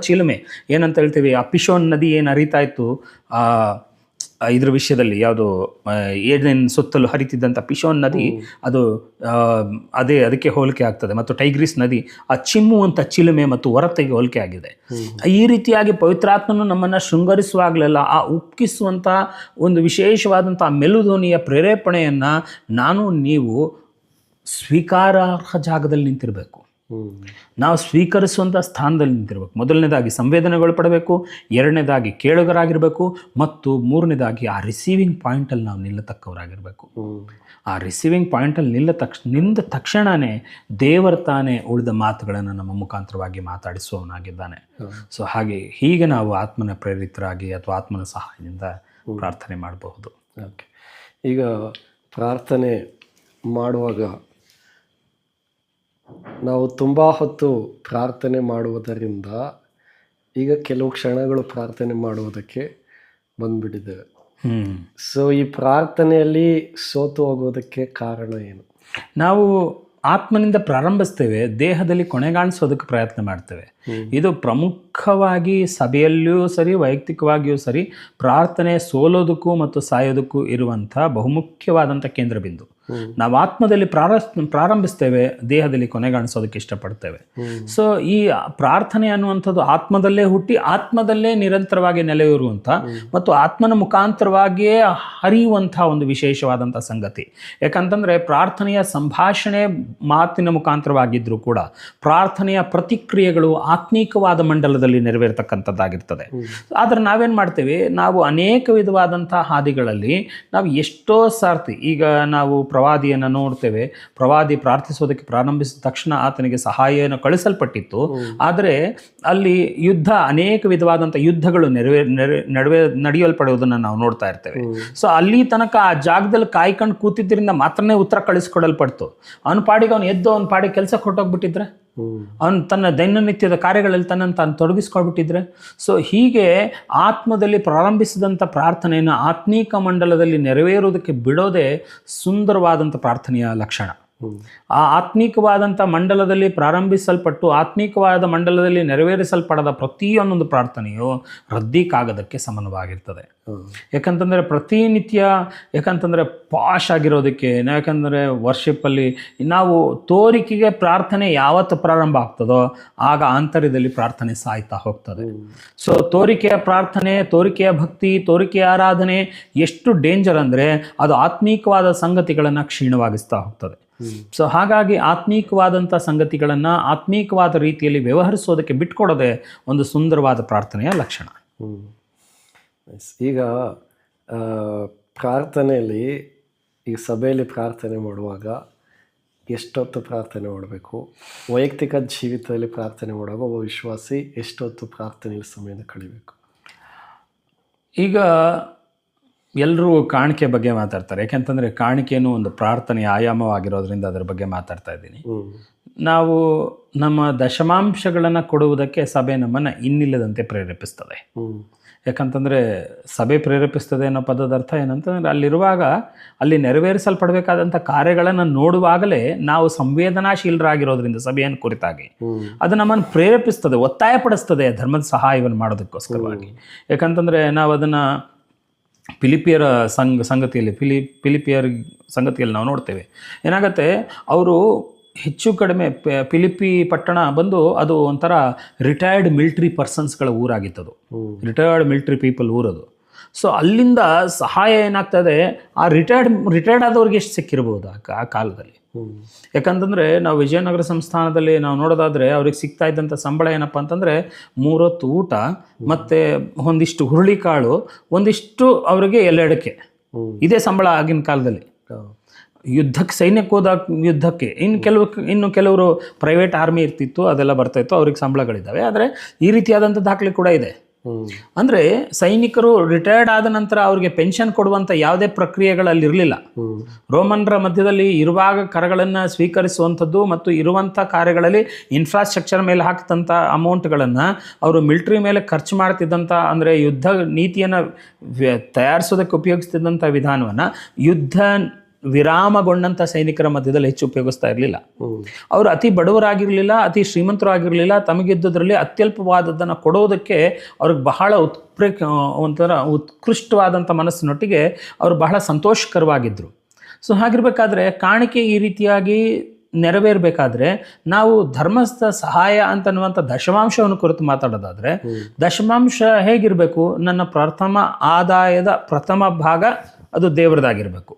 Speaker 2: ಚಿಲುಮೆ ಏನಂತ ಹೇಳ್ತೀವಿ, ಆ ಪಿಶೋನ್ ನದಿ ಏನು ಹರಿತಾ ಇತ್ತು ಇದ್ರ ವಿಷಯದಲ್ಲಿ, ಯಾವುದು ಏಡೇನ್ ಸುತ್ತಲೂ ಹರಿತಿದ್ದಂಥ ಪಿಶೋನ್ ನದಿ, ಅದು ಅದಕ್ಕೆ ಹೋಲಿಕೆ ಆಗ್ತದೆ. ಮತ್ತು ಟೈಗ್ರಿಸ್ ನದಿ ಆ ಚಿಮ್ಮುವಂಥ ಚಿಲುಮೆ ಮತ್ತು ಹೊರತೆಗೆ ಹೋಲಿಕೆ ಆಗಿದೆ. ಈ ರೀತಿಯಾಗಿ ಪವಿತ್ರಾತ್ಮನು ನಮ್ಮನ್ನು ಶೃಂಗರಿಸುವಾಗಲೆಲ್ಲ ಆ ಉಕ್ಕಿಸುವಂಥ ಒಂದು ವಿಶೇಷವಾದಂಥ ಮೆಲುಧ್ವನಿಯ ಪ್ರೇರೇಪಣೆಯನ್ನು ನಾನು ನೀವು ಸ್ವೀಕಾರಾರ್ಹ ಜಾಗದಲ್ಲಿ ನಿಂತಿರಬೇಕು. ನಾವು ಸ್ವೀಕರಿಸುವಂಥ ಸ್ಥಾನದಲ್ಲಿ ನಿಂತಿರಬೇಕು. ಮೊದಲನೇದಾಗಿ ಸಂವೇದನೆಗೊಳಪಡಬೇಕು, ಎರಡನೇದಾಗಿ ಕೇಳುಗರಾಗಿರಬೇಕು, ಮತ್ತು ಮೂರನೇದಾಗಿ ಆ ರಿಸೀವಿಂಗ್ ಪಾಯಿಂಟಲ್ಲಿ ನಾವು ನಿಲ್ಲತಕ್ಕವರಾಗಿರಬೇಕು. ಆ ರಿಸೀವಿಂಗ್ ಪಾಯಿಂಟಲ್ಲಿ ನಿಂದ ತಕ್ಷಣವೇ ದೇವರ ತಾನೇ ಉಳಿದ ಮಾತುಗಳನ್ನು ನಮ್ಮ ಮುಖಾಂತರವಾಗಿ ಮಾತಾಡಿಸುವವನಾಗಿದ್ದಾನೆ. ಸೊ ಹೀಗೆ ನಾವು ಆತ್ಮನ ಪ್ರೇರಿತರಾಗಿ ಅಥವಾ ಆತ್ಮನ ಸಹಾಯದಿಂದ ಪ್ರಾರ್ಥನೆ ಮಾಡಬಹುದು.
Speaker 1: ಓಕೆ, ಈಗ ಪ್ರಾರ್ಥನೆ ಮಾಡುವಾಗ ನಾವು ತುಂಬ ಹೊತ್ತು ಪ್ರಾರ್ಥನೆ ಮಾಡುವುದರಿಂದ ಈಗ ಕೆಲವು ಕ್ಷಣಗಳು ಪ್ರಾರ್ಥನೆ ಮಾಡುವುದಕ್ಕೆ ಬಂದ್ಬಿಟ್ಟಿದ್ದೇವೆ. ಸೊ ಈ ಪ್ರಾರ್ಥನೆಯಲ್ಲಿ ಸೋತು ಹೋಗೋದಕ್ಕೆ ಕಾರಣ ಏನು?
Speaker 2: ನಾವು ಆತ್ಮನಿಂದ ಪ್ರಾರಂಭಿಸ್ತೇವೆ, ದೇಹದಲ್ಲಿ ಕೊನೆಗಾಣಿಸೋದಕ್ಕೆ ಪ್ರಯತ್ನ ಮಾಡ್ತೇವೆ. ಇದು ಪ್ರಮುಖವಾಗಿ ಸಭೆಯಲ್ಲಿಯೂ ಸರಿ, ವೈಯಕ್ತಿಕವಾಗಿಯೂ ಸರಿ, ಪ್ರಾರ್ಥನೆ ಸೋಲೋದಕ್ಕೂ ಮತ್ತು ಸಾಯೋದಕ್ಕೂ ಇರುವಂಥ ಬಹುಮುಖ್ಯವಾದಂಥ ಕೇಂದ್ರ ಬಿಂದು. ನಾವು ಆತ್ಮದಲ್ಲಿ ಪ್ರಾರಂಭಿಸ್ತೇವೆ, ದೇಹದಲ್ಲಿ ಕೊನೆಗಾಣಿಸೋದಕ್ಕೆ ಇಷ್ಟಪಡ್ತೇವೆ. ಸೊ ಈ ಪ್ರಾರ್ಥನೆ ಅನ್ನುವಂಥದ್ದು ಆತ್ಮದಲ್ಲೇ ಹುಟ್ಟಿ ಆತ್ಮದಲ್ಲೇ ನಿರಂತರವಾಗಿ ನೆಲೆಯೂರುವಂಥ ಮತ್ತು ಆತ್ಮನ ಮುಖಾಂತರವಾಗಿಯೇ ಹರಿಯುವಂಥ ಒಂದು ವಿಶೇಷವಾದಂಥ ಸಂಗತಿ. ಯಾಕಂತಂದರೆ ಪ್ರಾರ್ಥನೆಯ ಸಂಭಾಷಣೆ ಮಾತಿನ ಮುಖಾಂತರವಾಗಿದ್ದರೂ ಕೂಡ ಪ್ರಾರ್ಥನೆಯ ಪ್ರತಿಕ್ರಿಯೆಗಳು ಆತ್ಮೀಕವಾದ ಮಂಡಲದಲ್ಲಿ ನೆರವೇರ್ತಕ್ಕಂಥದ್ದಾಗಿರ್ತದೆ. ಆದರೆ ನಾವೇನು ಮಾಡ್ತೇವೆ, ನಾವು ಅನೇಕ ವಿಧವಾದಂಥ ಹಾದಿಗಳಲ್ಲಿ ನಾವು ಎಷ್ಟೋ ಸಾರ್ತಿ, ಈಗ ನಾವು ಪ್ರವಾದಿಯನ್ನು ನೋಡ್ತೇವೆ, ಪ್ರವಾದಿ ಪ್ರಾರ್ಥಿಸೋದಕ್ಕೆ ಪ್ರಾರಂಭಿಸಿದ ತಕ್ಷಣ ಆತನಿಗೆ ಸಹಾಯವನ್ನು ಕಳಿಸಲ್ಪಟ್ಟಿತ್ತು. ಆದರೆ ಅಲ್ಲಿ ಅನೇಕ ವಿಧವಾದಂಥ ಯುದ್ಧಗಳು ನಡೆಯಲ್ಪಡುವುದನ್ನು ನಾವು ನೋಡ್ತಾ ಇರ್ತೇವೆ. ಸೊ ಅಲ್ಲಿ ತನಕ ಆ ಜಾಗದಲ್ಲಿ ಕಾಯ್ಕೊಂಡು ಕೂತಿದ್ದರಿಂದ ಮಾತ್ರನೇ ಉತ್ತರ ಕಳಿಸ್ಕೊಡಲ್ಪಡ್ತು. ಅವನ ಪಾಡಿಗೆ ಅವನು ಎದ್ದು ಅವನ ಪಾಡಿಗೆ ಕೆಲಸ ಕೊಟ್ಟೋಗ್ಬಿಟ್ಟಿದ್ರೆ, ಅವನು ತನ್ನ ದೈನನಿತ್ಯದ ಕಾರ್ಯಗಳಲ್ಲಿ ತನ್ನನ್ನು ತಾನು ತೊಡಗಿಸ್ಕೊಳ್ಬಿಟ್ಟಿದ್ರೆ. ಸೊ ಹೀಗೆ ಆತ್ಮದಲ್ಲಿ ಪ್ರಾರಂಭಿಸಿದಂಥ ಪ್ರಾರ್ಥನೆಯನ್ನು ಆತ್ಮೀಕ ಮಂಡಲದಲ್ಲಿ ನೆರವೇರುವುದಕ್ಕೆ ಬಿಡೋದೇ ಸುಂದರವಾದಂಥ ಪ್ರಾರ್ಥನೆಯ ಲಕ್ಷಣ. ಆ ಆತ್ಮೀಕವಾದಂಥ ಮಂಡಲದಲ್ಲಿ ಪ್ರಾರಂಭಿಸಲ್ಪಟ್ಟು ಆತ್ಮೀಕವಾದ ಮಂಡಲದಲ್ಲಿ ನೆರವೇರಿಸಲ್ಪಡದ ಪ್ರತಿಯೊಂದೊಂದು ಪ್ರಾರ್ಥನೆಯು ರದ್ದಿ ಕಾಗದಕ್ಕೆ ಸಮಾನವಾಗಿರ್ತದೆ. ಯಾಕಂತಂದರೆ ಪಾಶ್ ಆಗಿರೋದಕ್ಕೆ, ಯಾಕಂದರೆ ವರ್ಷಿಪ್ಪಲ್ಲಿ ನಾವು ತೋರಿಕೆಗೆ ಪ್ರಾರ್ಥನೆ ಯಾವತ್ತು ಪ್ರಾರಂಭ ಆಗ್ತದೋ ಆಗ ಆಂತರ್ಯದಲ್ಲಿ ಪ್ರಾರ್ಥನೆ ಸಾಯ್ತಾ ಹೋಗ್ತದೆ. ಸೊ ತೋರಿಕೆಯ ಪ್ರಾರ್ಥನೆ, ತೋರಿಕೆಯ ಭಕ್ತಿ, ತೋರಿಕೆಯ ಆರಾಧನೆ ಎಷ್ಟು ಡೇಂಜರ್ ಅಂದರೆ ಅದು ಆತ್ಮೀಕವಾದ ಸಂಗತಿಗಳನ್ನು ಕ್ಷೀಣವಾಗಿಸ್ತಾ ಹೋಗ್ತದೆ. ಸೊ ಹಾಗಾಗಿ ಆತ್ಮೀಕವಾದಂಥ ಸಂಗತಿಗಳನ್ನು ಆತ್ಮೀಕವಾದ ರೀತಿಯಲ್ಲಿ ವ್ಯವಹರಿಸೋದಕ್ಕೆ ಬಿಟ್ಕೊಡೋದೇ ಒಂದು ಸುಂದರವಾದ ಪ್ರಾರ್ಥನೆಯ ಲಕ್ಷಣ.
Speaker 1: ಈಗ ಪ್ರಾರ್ಥನೆಯಲ್ಲಿ, ಈಗ ಸಭೆಯಲ್ಲಿ ಪ್ರಾರ್ಥನೆ ಮಾಡುವಾಗ ಎಷ್ಟೊತ್ತು ಪ್ರಾರ್ಥನೆ ಮಾಡಬೇಕು? ವೈಯಕ್ತಿಕ ಜೀವಿತದಲ್ಲಿ ಪ್ರಾರ್ಥನೆ ಮಾಡುವಾಗ ಒಬ್ಬ ವಿಶ್ವಾಸಿ ಎಷ್ಟೊತ್ತು ಪ್ರಾರ್ಥನೆಯಲ್ಲಿ ಸಮಯನ ಕಳಿಬೇಕು?
Speaker 2: ಈಗ ಎಲ್ಲರೂ ಕಾಣಿಕೆ ಬಗ್ಗೆ ಮಾತಾಡ್ತಾರೆ. ಯಾಕೆಂತಂದರೆ ಕಾಣಿಕೆಯೂ ಒಂದು ಪ್ರಾರ್ಥನೆಯ ಆಯಾಮವಾಗಿರೋದ್ರಿಂದ ಅದರ ಬಗ್ಗೆ ಮಾತಾಡ್ತಾ ಇದ್ದೀನಿ. ನಾವು ನಮ್ಮ ದಶಮಾಂಶಗಳನ್ನು ಕೊಡುವುದಕ್ಕೆ ಸಭೆ ನಮ್ಮನ್ನು ಇನ್ನಿಲ್ಲದಂತೆ ಪ್ರೇರೇಪಿಸ್ತದೆ. ಯಾಕಂತಂದರೆ ಸಭೆ ಪ್ರೇರೇಪಿಸ್ತದೆ ಅನ್ನೋ ಪದದ ಅರ್ಥ ಏನಂತಂದರೆ ಅಲ್ಲಿರುವಾಗ ಅಲ್ಲಿ ನೆರವೇರಿಸಲ್ಪಡಬೇಕಾದಂಥ ಕಾರ್ಯಗಳನ್ನು ನೋಡುವಾಗಲೇ ನಾವು ಸಂವೇದನಾಶೀಲರಾಗಿರೋದ್ರಿಂದ ಸಭೆಯನ್ನು ಕುರಿತಾಗಿ ಅದು ನಮ್ಮನ್ನು ಪ್ರೇರೇಪಿಸ್ತದೆ, ಒತ್ತಾಯಪಡಿಸ್ತದೆ ಧರ್ಮದ ಸಹಾಯವನ್ನು ಮಾಡೋದಕ್ಕೋಸ್ಕರವಾಗಿ. ಯಾಕಂತಂದರೆ ನಾವು ಅದನ್ನು ಫಿಲಿಪಿಯರ ಸಂಗತಿಯಲ್ಲಿ ಫಿಲಿಪಿಯರ್ ಸಂಗತಿಯಲ್ಲಿ ನಾವು ನೋಡ್ತೇವೆ. ಏನಾಗುತ್ತೆ, ಅವರು ಹೆಚ್ಚು ಕಡಿಮೆ ಫಿಲಿಪಿ ಪಟ್ಟಣ ಬಂದು ಅದು ಒಂಥರ ರಿಟೈರ್ಡ್ ಮಿಲಿಟ್ರಿ ಪರ್ಸನ್ಸ್ಗಳ ಊರಾಗಿತ್ತದು, ರಿಟೈರ್ಡ್ ಮಿಲಿಟ್ರಿ ಪೀಪಲ್ ಊರದು. ಸೊ ಅಲ್ಲಿಂದ ಸಹಾಯ ಏನಾಗ್ತದೆ, ಆ ರಿಟೈರ್ಡ್ ಆದವ್ರಿಗೆ ಎಷ್ಟು ಸಿಕ್ಕಿರ್ಬೋದು ಆ ಕಾಲದಲ್ಲಿ. ಯಾಕಂತಂದರೆ ನಾವು ವಿಜಯನಗರ ಸಂಸ್ಥಾನದಲ್ಲಿ ನಾವು ನೋಡೋದಾದರೆ ಅವ್ರಿಗೆ ಸಿಗ್ತಾ ಇದ್ದಂಥ ಸಂಬಳ ಏನಪ್ಪ ಅಂತಂದರೆ 3 ಹೊತ್ತು ಊಟ ಮತ್ತು ಒಂದಿಷ್ಟು ಹುರುಳಿಕಾಳು, ಒಂದಿಷ್ಟು ಅವರಿಗೆ ಎಲೆಡಕ್ಕೆ, ಇದೇ ಸಂಬಳ ಆಗಿನ ಕಾಲದಲ್ಲಿ. ಯುದ್ಧಕ್ಕೆ ಸೈನ್ಯಕ್ಕೆ ಹೋದ ಯುದ್ಧಕ್ಕೆ ಇನ್ನು ಕೆಲವರು ಪ್ರೈವೇಟ್ ಆರ್ಮಿ ಇರ್ತಿತ್ತು, ಅದೆಲ್ಲ ಬರ್ತಾಯಿತ್ತು, ಅವ್ರಿಗೆ ಸಂಬಳಗಳಿದ್ದಾವೆ. ಆದರೆ ಈ ರೀತಿಯಾದಂಥ ದಾಖಲೆ ಕೂಡ ಇದೆ. ಅಂದರೆ ಸೈನಿಕರು ರಿಟೈರ್ಡ್ ಆದ ನಂತರ ಅವ್ರಿಗೆ ಪೆನ್ಷನ್ ಕೊಡುವಂಥ ಯಾವುದೇ ಪ್ರಕ್ರಿಯೆಗಳಲ್ಲಿ ಇರಲಿಲ್ಲ. ರೋಮನ್ರ ಮಧ್ಯದಲ್ಲಿ ಇರುವಾಗ ಕರಗಳನ್ನು ಸ್ವೀಕರಿಸುವಂಥದ್ದು ಮತ್ತು ಇರುವಂಥ ಕಾರ್ಯಗಳಲ್ಲಿ ಇನ್ಫ್ರಾಸ್ಟ್ರಕ್ಚರ್ ಮೇಲೆ ಹಾಕ್ತಂಥ ಅಮೌಂಟ್ಗಳನ್ನು ಅವರು ಮಿಲಿಟ್ರಿ ಮೇಲೆ ಖರ್ಚು ಮಾಡ್ತಿದ್ದಂಥ, ಅಂದರೆ ಯುದ್ಧ ನೀತಿಯನ್ನು ತಯಾರಿಸೋದಕ್ಕೆ ಉಪಯೋಗಿಸ್ತಿದ್ದಂಥ ವಿಧಾನವನ್ನು ಯುದ್ಧ ವಿರಾಮಗೊಂಡಂಥ ಸೈನಿಕರ ಮಧ್ಯದಲ್ಲಿ ಹೆಚ್ಚು ಉಪಯೋಗಿಸ್ತಾ ಇರಲಿಲ್ಲ. ಅವರು ಅತಿ ಬಡವರಾಗಿರಲಿಲ್ಲ, ಅತಿ ಶ್ರೀಮಂತರು ಆಗಿರಲಿಲ್ಲ. ತಮಗಿದ್ದುದರಲ್ಲಿ ಅತ್ಯಲ್ಪವಾದದ್ದನ್ನು ಕೊಡೋದಕ್ಕೆ ಅವ್ರಿಗೆ ಬಹಳ ಒಂಥರ ಉತ್ಕೃಷ್ಟವಾದಂಥ ಮನಸ್ಸಿನೊಟ್ಟಿಗೆ ಅವರು ಬಹಳ ಸಂತೋಷಕರವಾಗಿದ್ದರು. ಸೊ ಹಾಗಿರ್ಬೇಕಾದ್ರೆ ಕಾಣಿಕೆ ಈ ರೀತಿಯಾಗಿ ನೆರವೇರಬೇಕಾದ್ರೆ ನಾವು ಧರ್ಮಸ್ಥ ಸಹಾಯ ಅಂತನ್ನುವಂಥ ದಶಮಾಂಶವನ್ನು ಕುರಿತು ಮಾತಾಡೋದಾದರೆ, ದಶಮಾಂಶ ಹೇಗಿರಬೇಕು, ನನ್ನ ಪ್ರಥಮ ಆದಾಯದ ಪ್ರಥಮ ಭಾಗ ಅದು ದೇವ್ರದಾಗಿರಬೇಕು.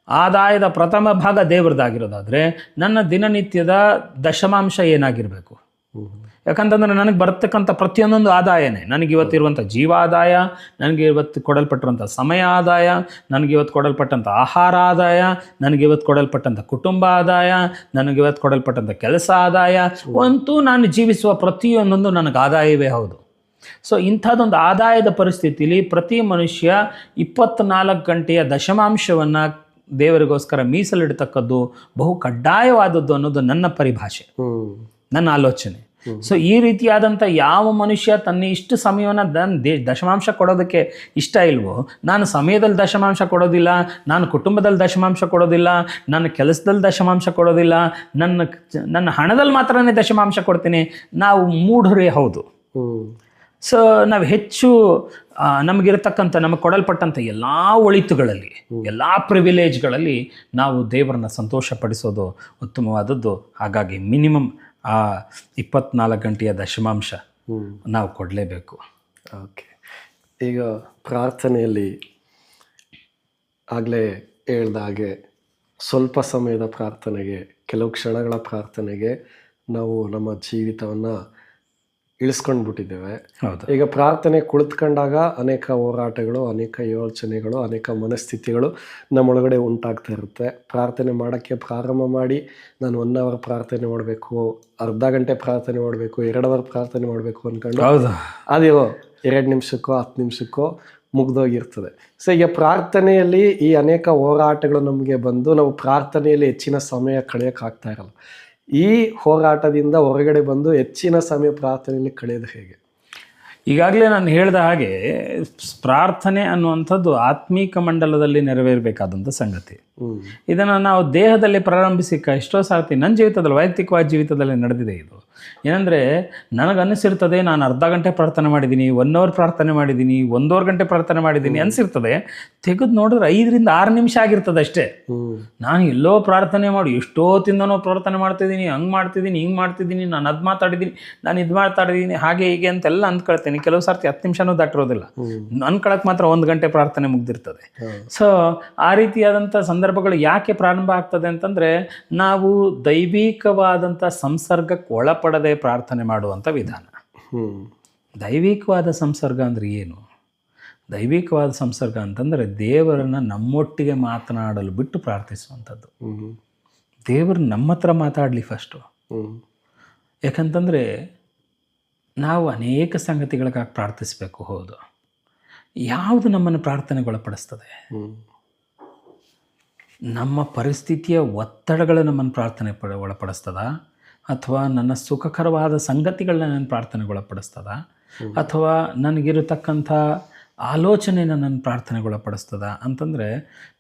Speaker 2: ಆದಾಯದ ಪ್ರಥಮ ಭಾಗ ದೇವ್ರದಾಗಿರೋದಾದರೆ ನನ್ನ ದಿನನಿತ್ಯದ ದಶಮಾಂಶ ಏನಾಗಿರಬೇಕು. ಯಾಕಂತಂದರೆ ನನಗೆ ಬರ್ತಕ್ಕಂಥ ಪ್ರತಿಯೊಂದೊಂದು ಆದಾಯನೇ, ನನಗೆ ಇವತ್ತಿರುವಂಥ ಜೀವಾದಾಯ, ನನಗೆ ಇವತ್ತು ಕೊಡಲ್ಪಟ್ಟಿರುವಂಥ ಸಮಯ ಆದಾಯ, ನನಗೆ ಇವತ್ತು ಕೊಡಲ್ಪಟ್ಟಂಥ ಆಹಾರ ಆದಾಯ, ನನಗೆ ಇವತ್ತು ಕೊಡಲ್ಪಟ್ಟಂಥ ಕುಟುಂಬ ಆದಾಯ, ನನಗೆ ಇವತ್ತು ಕೊಡಲ್ಪಟ್ಟಂಥ ಕೆಲಸ ಆದಾಯ, ಅಂತೂ ನಾನು ಜೀವಿಸುವ ಪ್ರತಿಯೊಂದೊಂದು ನನಗೆ ಆದಾಯವೇ ಹೌದು. ಸೊ ಇಂಥದ್ದೊಂದು ಆದಾಯದ ಪರಿಸ್ಥಿತಿಯಲ್ಲಿ ಪ್ರತಿ ಮನುಷ್ಯ 24 ಗಂಟೆಯ ದಶಮಾಂಶವನ್ನು ದೇವರಿಗೋಸ್ಕರ ಮೀಸಲಿಡ್ತಕ್ಕದ್ದು ಬಹು ಕಡ್ಡಾಯವಾದದ್ದು ಅನ್ನೋದು ನನ್ನ ಪರಿಭಾಷೆ, ನನ್ನ ಆಲೋಚನೆ. ಸೊ ಈ ರೀತಿಯಾದಂಥ ಯಾವ ಮನುಷ್ಯ ತನ್ನ ಇಷ್ಟು ಸಮಯವನ್ನು ದಶಮಾಂಶ ಕೊಡೋದಕ್ಕೆ ಇಷ್ಟ ಇಲ್ವೋ, ನಾನು ಸಮಯದಲ್ಲಿ ದಶಮಾಂಶ ಕೊಡೋದಿಲ್ಲ, ನಾನು ಕುಟುಂಬದಲ್ಲಿ ದಶಮಾಂಶ ಕೊಡೋದಿಲ್ಲ, ನನ್ನ ಕೆಲಸದಲ್ಲಿ ದಶಮಾಂಶ ಕೊಡೋದಿಲ್ಲ, ನನ್ನ ಹಣದಲ್ಲಿ ಮಾತ್ರನೇ ದಶಮಾಂಶ ಕೊಡ್ತೀನಿ, ನಾವು ಮೂಢರೇ ಹೌದು. ಸೊ ನಾವು ಹೆಚ್ಚು ನಮಗಿರತಕ್ಕಂಥ, ನಮಗೆ ಕೊಡಲ್ಪಟ್ಟಂಥ ಎಲ್ಲ ಒಳಿತುಗಳಲ್ಲಿ, ಎಲ್ಲ ಪ್ರಿವಿಲೇಜ್ಗಳಲ್ಲಿ ನಾವು ದೇವರನ್ನ ಸಂತೋಷಪಡಿಸೋದು ಉತ್ತಮವಾದದ್ದು. ಹಾಗಾಗಿ ಮಿನಿಮಮ್ ಆ 24 ಗಂಟೆಯ ದಶಮಾಂಶ ನಾವು ಕೊಡಲೇಬೇಕು.
Speaker 1: ಓಕೆ, ಈಗ ಪ್ರಾರ್ಥನೆಯಲ್ಲಿ ಆಗಲೇ ಹೇಳ್ದ ಹಾಗೆ ಸ್ವಲ್ಪ ಸಮಯದ ಪ್ರಾರ್ಥನೆಗೆ, ಕೆಲವು ಕ್ಷಣಗಳ ಪ್ರಾರ್ಥನೆಗೆ ನಾವು ನಮ್ಮ ಜೀವಿತವನ್ನು ಇಳಿಸ್ಕೊಂಡು ಬಿಟ್ಟಿದ್ದೇವೆ. ಈಗ ಪ್ರಾರ್ಥನೆ ಕುಳಿತುಕೊಂಡಾಗ ಅನೇಕ ಹೋರಾಟಗಳು, ಅನೇಕ ಯೋಚನೆಗಳು, ಅನೇಕ ಮನಸ್ಥಿತಿಗಳು ನಮ್ಮೊಳಗಡೆ ಉಂಟಾಗ್ತಾ ಇರುತ್ತೆ. ಪ್ರಾರ್ಥನೆ ಮಾಡೋಕ್ಕೆ ಪ್ರಾರಂಭ ಮಾಡಿ ನಾನು 1 ಅವರ್ ಪ್ರಾರ್ಥನೆ ಮಾಡಬೇಕು, ಅರ್ಧ ಗಂಟೆ ಪ್ರಾರ್ಥನೆ ಮಾಡಬೇಕು, 2 ಅವರ್ ಪ್ರಾರ್ಥನೆ ಮಾಡಬೇಕು ಅಂದ್ಕೊಂಡು ಅದು 2 ನಿಮಿಷಕ್ಕೋ 10 ನಿಮಿಷಕ್ಕೋ ಮುಗ್ದೋಗಿರ್ತದೆ. ಸೊ ಈಗ ಪ್ರಾರ್ಥನೆಯಲ್ಲಿ ಈ ಅನೇಕ ಹೋರಾಟಗಳು ನಮಗೆ ಬಂದು ನಾವು ಪ್ರಾರ್ಥನೆಯಲ್ಲಿ ಹೆಚ್ಚಿನ ಸಮಯ ಕಳೆಯೋಕ್ಕಾಗ್ತಾ ಇರಲ್ಲ. ಈ ಹೋರಾಟದಿಂದ ಹೊರಗಡೆ ಬಂದು ಹೆಚ್ಚಿನ ಸಮಯ ಪ್ರಾರ್ಥನೆಯಲ್ಲಿ ಕಳೆಯೋದು ಹೇಗೆ?
Speaker 2: ಈಗಾಗಲೇ ನಾನು ಹೇಳಿದ ಹಾಗೆ ಪ್ರಾರ್ಥನೆ ಅನ್ನುವಂಥದ್ದು ಆತ್ಮೀಕ ಮಂಡಲದಲ್ಲಿ ನೆರವೇರಬೇಕಾದಂಥ ಸಂಗತಿ. ಇದನ್ನು ನಾವು ದೇಹದಲ್ಲಿ ಪ್ರಾರಂಭಿಸಿ ಎಷ್ಟೋ ಸಾರ್ತಿ ನನ್ನ ಜೀವಿತದಲ್ಲಿ, ವೈಯಕ್ತಿಕವಾದ ಜೀವಿತದಲ್ಲಿ ನಡೆದಿದೆ. ಇದು ಏನಂದರೆ, ನನಗನ್ನಿಸಿರ್ತದೆ ನಾನು ಅರ್ಧ ಗಂಟೆ ಪ್ರಾರ್ಥನೆ ಮಾಡಿದ್ದೀನಿ, 1 ಅವರ್ ಪ್ರಾರ್ಥನೆ ಮಾಡಿದ್ದೀನಿ, 1.5 ಗಂಟೆ ಪ್ರಾರ್ಥನೆ ಮಾಡಿದ್ದೀನಿ ಅನಿಸಿರ್ತದೆ. ತೆಗೆದು ನೋಡಿದ್ರೆ 5 ರಿಂದ 6 ನಿಮಿಷ ಆಗಿರ್ತದೆ ಅಷ್ಟೇ. ನಾನು ಎಲ್ಲೋ ಪ್ರಾರ್ಥನೆ ಮಾಡಿ ಎಷ್ಟೊತ್ತಿಂದನೋ ಪ್ರಾರ್ಥನೆ ಮಾಡ್ತಿದ್ದೀನಿ, ಹಂಗೆ ಮಾಡ್ತಿದ್ದೀನಿ, ಹಿಂಗೆ ಮಾಡ್ತಿದ್ದೀನಿ, ನಾನು ಅದು ಮಾತಾಡಿದ್ದೀನಿ, ನಾನು ಇದು ಮಾತಾಡಿದ್ದೀನಿ, ಹಾಗೆ ಹೀಗೆ ಅಂತೆಲ್ಲ ಅಂದ್ಕೊಳ್ತೀನಿ. ಕೆಲವು ಸರ್ತಿ 10 ನಿಮಿಷನೂ ದಾಟಿರೋದಿಲ್ಲ, ಅನ್ಕೊಳಕ್ಕೆ ಮಾತ್ರ 1 ಗಂಟೆ ಪ್ರಾರ್ಥನೆ ಮುಗ್ದಿರ್ತದೆ. ಸೊ ಆ ರೀತಿಯಾದಂಥ ಸಂದರ್ಭಗಳು ಯಾಕೆ ಪ್ರಾರಂಭ ಆಗ್ತದೆ ಅಂತಂದರೆ, ನಾವು ದೈವಿಕವಾದಂಥ ಸಂಸರ್ಗಕ್ಕೆ ಒಳಪಡದೆ ಪ್ರಾರ್ಥನೆ ಮಾಡುವಂಥ ವಿಧಾನ. ದೈವಿಕವಾದ ಸಂಸರ್ಗ ಅಂದರೆ ಏನು? ದೈವಿಕವಾದ ಸಂಸರ್ಗ ಅಂತಂದರೆ ದೇವರನ್ನು ನಮ್ಮೊಟ್ಟಿಗೆ ಮಾತನಾಡಲು ಬಿಟ್ಟು ಪ್ರಾರ್ಥಿಸುವಂಥದ್ದು. ದೇವರು ನಮ್ಮ ಹತ್ರ ಮಾತಾಡಲಿ ಫಸ್ಟು. ಯಾಕಂತಂದರೆ ನಾವು ಅನೇಕ ಸಂಗತಿಗಳಿಗಾಗಿ ಪ್ರಾರ್ಥಿಸಬೇಕು. ಹೌದು, ಯಾವುದು ನಮ್ಮನ್ನು ಪ್ರಾರ್ಥನೆಗೊಳಪಡಿಸ್ತದೆ? ನಮ್ಮ ಪರಿಸ್ಥಿತಿಯ ಒತ್ತಡಗಳು ನಮ್ಮನ್ನು ಪ್ರಾರ್ಥನೆ ಒಳಪಡಿಸ್ತದ, ಅಥವಾ ನನ್ನ ಸುಖಕರವಾದ ಸಂಗತಿಗಳನ್ನ ನನ್ನ ಪ್ರಾರ್ಥನೆಗೊಳಪಡಿಸ್ತದ, ಅಥವಾ ನನಗಿರತಕ್ಕಂಥ ಆಲೋಚನೆನ ನನ್ನ ಪ್ರಾರ್ಥನೆಗೊಳಪಡಿಸ್ತದ ಅಂತಂದರೆ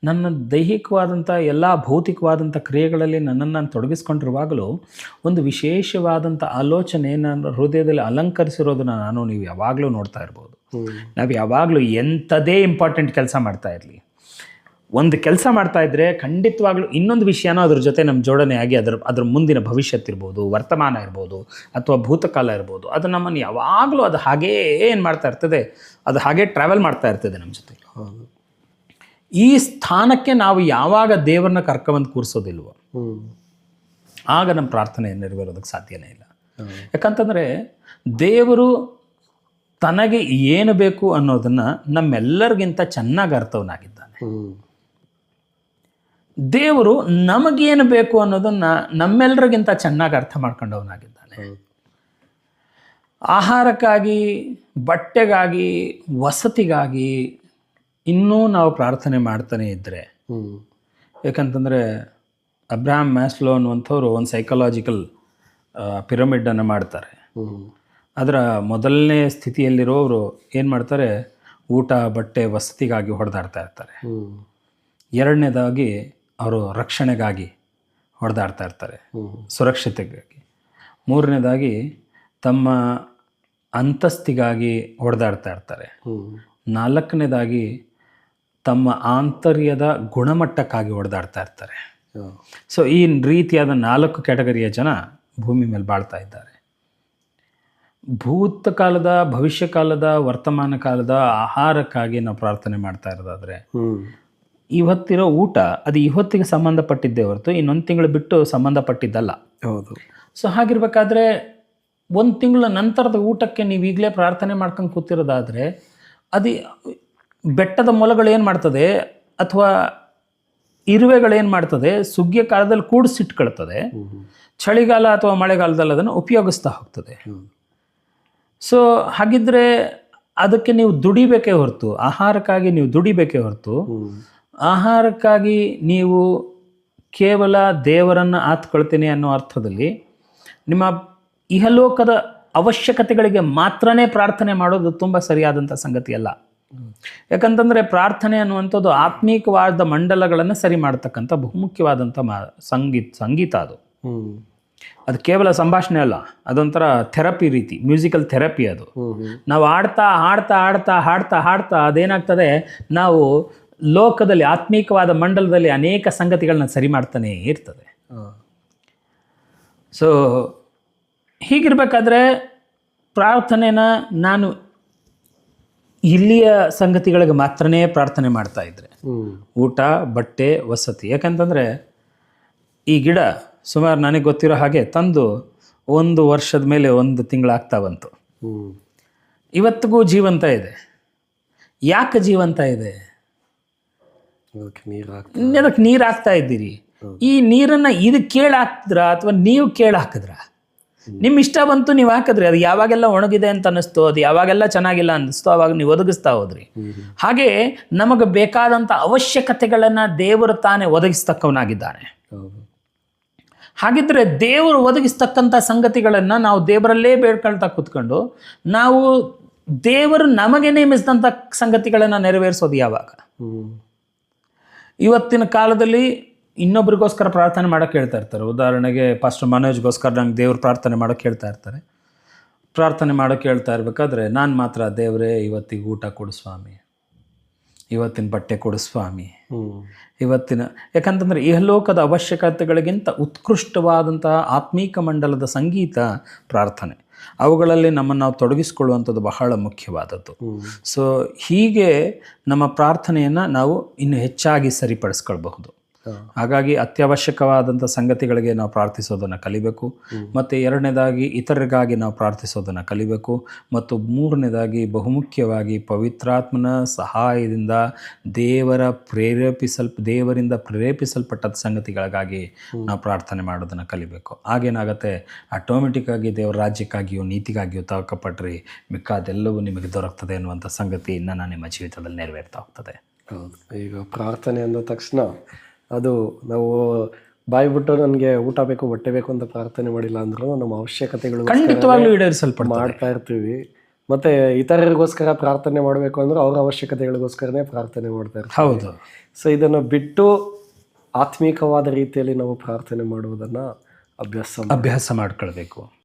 Speaker 2: ನನ್ನ ದೈಹಿಕವಾದಂಥ ಎಲ್ಲ ಭೌತಿಕವಾದಂಥ ಕ್ರಿಯೆಗಳಲ್ಲಿ ನನ್ನನ್ನು ನಾನು ತೊಡಗಿಸ್ಕೊಂಡಿರುವಾಗಲೂ ಒಂದು ವಿಶೇಷವಾದಂಥ ಆಲೋಚನೆ ನನ್ನ ಹೃದಯದಲ್ಲಿ ಅಲಂಕರಿಸಿರೋದನ್ನ ನೀವು ಯಾವಾಗಲೂ ನೋಡ್ತಾ ಇರ್ಬೋದು. ನಾವು ಯಾವಾಗಲೂ ಎಂಥದೇ ಇಂಪಾರ್ಟೆಂಟ್ ಕೆಲಸ ಮಾಡ್ತಾ ಇರಲಿ, ಒಂದು ಕೆಲಸ ಮಾಡ್ತಾ ಇದ್ದರೆ ಖಂಡಿತವಾಗ್ಲೂ ಇನ್ನೊಂದು ವಿಷಯನೂ ಅದ್ರ ಜೊತೆ ನಮ್ಮ ಜೋಡಣೆ ಆಗಿ ಅದ್ರ ಮುಂದಿನ ಭವಿಷ್ಯತ್ ಇರ್ಬೋದು, ವರ್ತಮಾನ ಇರ್ಬೋದು, ಅಥವಾ ಭೂತಕಾಲ ಇರ್ಬೋದು, ಅದು ನಮ್ಮನ್ನು ಯಾವಾಗಲೂ ಅದು ಹಾಗೇ ಏನು ಮಾಡ್ತಾ ಇರ್ತದೆ, ಅದು ಹಾಗೇ ಟ್ರಾವೆಲ್ ಮಾಡ್ತಾ ಇರ್ತದೆ ನಮ್ಮ ಜೊತೆ. ಈ ಸ್ಥಾನಕ್ಕೆ ನಾವು ಯಾವಾಗ ದೇವರನ್ನ ಕರ್ಕೊಂಬಂದು ಕೂರಿಸೋದಿಲ್ವೋ ಆಗ ನಮ್ಮ ಪ್ರಾರ್ಥನೆ ನೆರವೇರೋದಕ್ಕೆ ಸಾಧ್ಯನೇ ಇಲ್ಲ. ಯಾಕಂತಂದರೆ ದೇವರು ತನಗೆ ಏನು ಬೇಕು ಅನ್ನೋದನ್ನು ನಮ್ಮೆಲ್ಲರಿಗಿಂತ ಚೆನ್ನಾಗಿ ಅರ್ಥವನಾಗಿದ್ದಾನೆ. ದೇವರು ನಮಗೇನು ಬೇಕು ಅನ್ನೋದನ್ನು ನಮ್ಮೆಲ್ಲರಿಗಿಂತ ಚೆನ್ನಾಗಿ ಅರ್ಥ ಮಾಡ್ಕೊಂಡವನಾಗಿದ್ದಾನೆ. ಆಹಾರಕ್ಕಾಗಿ, ಬಟ್ಟೆಗಾಗಿ, ವಸತಿಗಾಗಿ ಇನ್ನೂ ನಾವು ಪ್ರಾರ್ಥನೆ ಮಾಡ್ತಾನೆ ಇದ್ದರೆ, ಯಾಕಂತಂದರೆ ಅಬ್ರಹಾಮ್ ಮ್ಯಾಸ್ಲೋ ಅನ್ನುವಂಥವ್ರು ಒಂದು ಸೈಕಲಾಜಿಕಲ್ ಪಿರಮಿಡನ್ನು ಮಾಡ್ತಾರೆ. ಅದರ ಮೊದಲನೇ ಸ್ಥಿತಿಯಲ್ಲಿರೋರು ಏನು ಮಾಡ್ತಾರೆ, ಊಟ, ಬಟ್ಟೆ, ವಸತಿಗಾಗಿ ಹೊಡೆದಾಡ್ತಾ ಇರ್ತಾರೆ. ಎರಡನೇದಾಗಿ ಅವರು ರಕ್ಷಣೆಗಾಗಿ ಹೊಡೆದಾಡ್ತಾ ಇರ್ತಾರೆ, ಸುರಕ್ಷತೆಗಾಗಿ. ಮೂರನೇದಾಗಿ ತಮ್ಮ ಅಂತಸ್ತಿಗಾಗಿ ಹೊಡೆದಾಡ್ತಾ ಇರ್ತಾರೆ. ನಾಲ್ಕನೇದಾಗಿ ತಮ್ಮ ಆಂತರ್ಯದ ಗುಣಮಟ್ಟಕ್ಕಾಗಿ ಹೊಡೆದಾಡ್ತಾ ಇರ್ತಾರೆ. ಸೊ ಈ ರೀತಿಯಾದ 4 ಕ್ಯಾಟಗರಿಯ ಜನ ಭೂಮಿ ಮೇಲೆ ಬಾಳ್ತಾ ಇದ್ದಾರೆ. ಭೂತಕಾಲದ, ಭವಿಷ್ಯ ಕಾಲದ, ವರ್ತಮಾನ ಕಾಲದ ಆಹಾರಕ್ಕಾಗಿ ನಾವು ಪ್ರಾರ್ಥನೆ ಮಾಡ್ತಾ ಇರೋದಾದರೆ ಇವತ್ತಿರೋ ಊಟ ಅದು ಇವತ್ತಿಗೆ ಸಂಬಂಧಪಟ್ಟಿದ್ದೇ ಹೊರತು ಇನ್ನೊಂದು ತಿಂಗಳು ಬಿಟ್ಟು ಸಂಬಂಧಪಟ್ಟಿದ್ದಲ್ಲ.
Speaker 1: ಹೌದು.
Speaker 2: ಸೊ ಹಾಗಿರ್ಬೇಕಾದ್ರೆ 1 ತಿಂಗಳ ನಂತರದ ಊಟಕ್ಕೆ ನೀವು ಈಗಲೇ ಪ್ರಾರ್ಥನೆ ಮಾಡ್ಕೊಂಡು ಕೂತಿರೋದಾದರೆ ಅದು ಬೆಟ್ಟದ ಮೊಲಗಳು ಏನು ಮಾಡ್ತದೆ, ಅಥವಾ ಇರುವೆಗಳೇನು ಮಾಡ್ತದೆ, ಸುಗ್ಗಿಯ ಕಾಲದಲ್ಲಿ ಕೂಡಿಸಿಟ್ಕೊಳ್ತದೆ, ಚಳಿಗಾಲ ಅಥವಾ ಮಳೆಗಾಲದಲ್ಲಿ ಅದನ್ನು ಉಪಯೋಗಿಸ್ತಾ ಹೋಗ್ತದೆ. ಸೊ ಹಾಗಿದ್ರೆ ಅದಕ್ಕೆ ನೀವು ದುಡಿಬೇಕೇ ಹೊರತು, ಆಹಾರಕ್ಕಾಗಿ ನೀವು ದುಡಿಬೇಕೇ ಹೊರತು, ಆಹಾರಕ್ಕಾಗಿ ನೀವು ಕೇವಲ ದೇವರನ್ನು ಆತ್ಕೊಳ್ತೀನಿ ಅನ್ನೋ ಅರ್ಥದಲ್ಲಿ ನಿಮ್ಮ ಇಹಲೋಕದ ಅವಶ್ಯಕತೆಗಳಿಗೆ ಮಾತ್ರನೇ ಪ್ರಾರ್ಥನೆ ಮಾಡೋದು ತುಂಬ ಸರಿಯಾದಂಥ ಸಂಗತಿ ಅಲ್ಲ. ಯಾಕಂತಂದರೆ ಪ್ರಾರ್ಥನೆ ಅನ್ನುವಂಥದ್ದು ಆತ್ಮೀಕವಾದ ಮಂಡಲಗಳನ್ನು ಸರಿ ಮಾಡ್ತಕ್ಕಂಥ ಬಹುಮುಖ್ಯವಾದಂಥ ಸಂಗೀತ ಅದು. ಅದು ಕೇವಲ ಸಂಭಾಷಣೆ ಅಲ್ಲ, ಅದೊಂಥರ ಥೆರಪಿ ರೀತಿ, ಮ್ಯೂಸಿಕಲ್ ಥೆರಪಿ ಅದು. ನಾವು ಹಾಡ್ತಾ ಹಾಡ್ತಾ ಹಾಡ್ತಾ ಹಾಡ್ತಾ ಹಾಡ್ತಾ ಅದೇನಾಗ್ತದೆ, ನಾವು ಲೋಕದಲ್ಲಿ ಆತ್ಮೀಕವಾದ ಮಂಡಲದಲ್ಲಿ ಅನೇಕ ಸಂಗತಿಗಳನ್ನ ಸರಿ ಮಾಡ್ತಾನೆ ಇರ್ತದೆ. ಸೊ ಹೀಗಿರ್ಬೇಕಾದ್ರೆ ಪ್ರಾರ್ಥನೆನ ನಾನು ಇಲ್ಲಿಯ ಸಂಗತಿಗಳಿಗೆ ಮಾತ್ರನೇ ಪ್ರಾರ್ಥನೆ ಮಾಡ್ತಾ ಇದ್ರೆ, ಊಟ, ಬಟ್ಟೆ, ವಸತಿ. ಯಾಕಂತಂದರೆ ಈ ಗಿಡ ಸುಮಾರು ನನಗೆ ಗೊತ್ತಿರೋ ಹಾಗೆ ತಂದು 1 ವರ್ಷದ ಮೇಲೆ 1 ತಿಂಗಳಾಗ್ತಾ ಬಂತು. ಇವತ್ತಿಗೂ ಜೀವಂತ ಇದೆ. ಯಾಕೆ ಜೀವಂತ ಇದೆ? ಅದಕ್ಕೆ ನೀರು ಹಾಕ್ತಾ ಇದ್ದೀರಿ. ಈ ನೀರನ್ನು ಇದು ಕೇಳಾಕಿದ್ರ ಅಥವಾ ನೀವು ಕೇಳಾಕಿದ್ರ? ನಿಮ್ಮ ಇಷ್ಟ ಬಂತು, ನೀವು ಹಾಕಿದ್ರಿ. ಅದು ಯಾವಾಗೆಲ್ಲ ಒಣಗಿದೆ ಅಂತ ಅನ್ನಿಸ್ತು, ಅದು ಯಾವಾಗೆಲ್ಲ ಚೆನ್ನಾಗಿಲ್ಲ ಅನ್ನಿಸ್ತು, ಅವಾಗ ನೀವು ಒದಗಿಸ್ತಾ ಹೋದ್ರಿ. ಹಾಗೆ ನಮಗೆ ಬೇಕಾದಂಥ ಅವಶ್ಯಕತೆಗಳನ್ನು ದೇವರು ತಾನೇ ಒದಗಿಸ್ತಕ್ಕವನಾಗಿದ್ದಾನೆ. ಹಾಗಿದ್ರೆ ದೇವರು ಒದಗಿಸ್ತಕ್ಕಂಥ ಸಂಗತಿಗಳನ್ನು ನಾವು ದೇವರಲ್ಲೇ ಬೇಡ್ಕೊಳ್ತಾ ಕೂತ್ಕೊಂಡು ನಾವು ದೇವರು ನಮಗೆ ನೇಮಿಸಿದಂಥ ಸಂಗತಿಗಳನ್ನು ನೆರವೇರಿಸೋದು ಯಾವಾಗ? ಇವತ್ತಿನ ಕಾಲದಲ್ಲಿ ಇನ್ನೊಬ್ರಿಗೋಸ್ಕರ ಪ್ರಾರ್ಥನೆ ಮಾಡೋಕ್ಕೆ ಹೇಳ್ತಾ ಇರ್ತಾರೆ. ಉದಾಹರಣೆಗೆ ಪಾಸ್ಟರ್ ಮನೋಜ್ಗೋಸ್ಕರ ನಂಗೆ ದೇವ್ರ ಪ್ರಾರ್ಥನೆ ಮಾಡೋಕ್ಕೆ ಹೇಳ್ತಾ ಇರ್ತಾರೆ. ಪ್ರಾರ್ಥನೆ ಮಾಡೋಕ್ಕೆ ಹೇಳ್ತಾ ಇರಬೇಕಾದ್ರೆ ನಾನು ಮಾತ್ರ, ದೇವರೇ ಇವತ್ತಿಗೆ ಊಟ ಕೊಡು ಸ್ವಾಮಿ, ಇವತ್ತಿನ ಬಟ್ಟೆ ಕೊಡು ಸ್ವಾಮಿ, ಇವತ್ತಿನ, ಯಾಕಂತಂದರೆ ಇಹಲೋಕದ ಅವಶ್ಯಕತೆಗಳಿಗಿಂತ ಉತ್ಕೃಷ್ಟವಾದಂತಹ ಆತ್ಮೀಕ ಮಂಡಲದ ಸಂಗೀತ ಪ್ರಾರ್ಥನೆ. ಅವುಗಳಲ್ಲಿ ನಮ್ಮನ್ನು ನಾವು ತೊಡಗಿಸ್ಕೊಳ್ಳುವಂಥದ್ದು ಬಹಳ ಮುಖ್ಯವಾದದ್ದು. ಸೊ ಹೀಗೆ ನಮ್ಮ ಪ್ರಾರ್ಥನೆಯನ್ನು ನಾವು ಇನ್ನು ಹೆಚ್ಚಾಗಿ ಸರಿಪಡಿಸ್ಕೊಳ್ಬಹುದು. ಹಾಗಾಗಿ ಅತ್ಯವಶ್ಯಕವಾದಂಥ ಸಂಗತಿಗಳಿಗೆ ನಾವು ಪ್ರಾರ್ಥಿಸೋದನ್ನು ಕಲಿಬೇಕು. ಮತ್ತು ಎರಡನೇದಾಗಿ ಇತರರಿಗಾಗಿ ನಾವು ಪ್ರಾರ್ಥಿಸೋದನ್ನು ಕಲಿಬೇಕು. ಮತ್ತು ಮೂರನೇದಾಗಿ ಬಹುಮುಖ್ಯವಾಗಿ ಪವಿತ್ರಾತ್ಮನ ಸಹಾಯದಿಂದ ದೇವರಿಂದ ಪ್ರೇರೇಪಿಸಲ್ಪಟ್ಟ ಸಂಗತಿಗಳಿಗಾಗಿ ನಾವು ಪ್ರಾರ್ಥನೆ ಮಾಡೋದನ್ನು ಕಲಿಬೇಕು. ಆಗೇನಾಗುತ್ತೆ, ಆಟೋಮೆಟಿಕ್ಕಾಗಿ ದೇವರ ರಾಜ್ಯಕ್ಕಾಗಿಯೂ ನೀತಿಗಾಗಿಯೂ ತವಕಪಟ್ರಿ ಮಿಕ್ಕಾದೆಲ್ಲವೂ ನಿಮಗೆ ದೊರಕ್ತದೆ ಅನ್ನುವಂಥ ಸಂಗತಿ ನನ್ನ ನಿಮ್ಮ ಜೀವಿತದಲ್ಲಿ ನೆರವೇರ್ತಾ ಹೋಗ್ತದೆ.
Speaker 1: ಹೌದು. ಈಗ ಪ್ರಾರ್ಥನೆ ಅಂದ ತಕ್ಷಣ ಅದು ನಾವು ಬಾಯ್ಬಿಟ್ಟು ನನಗೆ ಊಟ ಬೇಕು, ಬಟ್ಟೆ ಬೇಕು ಅಂತ ಪ್ರಾರ್ಥನೆ ಮಾಡಿಲ್ಲ ಅಂದ್ರೂ ನಮ್ಮ ಅವಶ್ಯಕತೆಗಳು
Speaker 2: ಖಂಡಿತವಾಗ್ಲೂ ಈಡೇರಿಸಲ್ಪಡ್ತವೆ
Speaker 1: ಮಾಡ್ತಾ ಇರ್ತೀವಿ. ಮತ್ತೆ ಇತರರಿಗೋಸ್ಕರ ಪ್ರಾರ್ಥನೆ ಮಾಡಬೇಕು ಅಂದ್ರೆ ಅವ್ರ ಅವಶ್ಯಕತೆಗಳಿಗೋಸ್ಕರನೇ ಪ್ರಾರ್ಥನೆ ಮಾಡ್ತಾ ಇರ್ತಾರೆ.
Speaker 2: ಹೌದು.
Speaker 1: ಸೊ ಇದನ್ನು ಬಿಟ್ಟು ಆತ್ಮೀಕವಾದ ರೀತಿಯಲ್ಲಿ ನಾವು ಪ್ರಾರ್ಥನೆ ಮಾಡುವುದನ್ನು ಅಭ್ಯಾಸ
Speaker 2: ಅಭ್ಯಾಸ ಮಾಡ್ಕೊಳ್ಬೇಕು.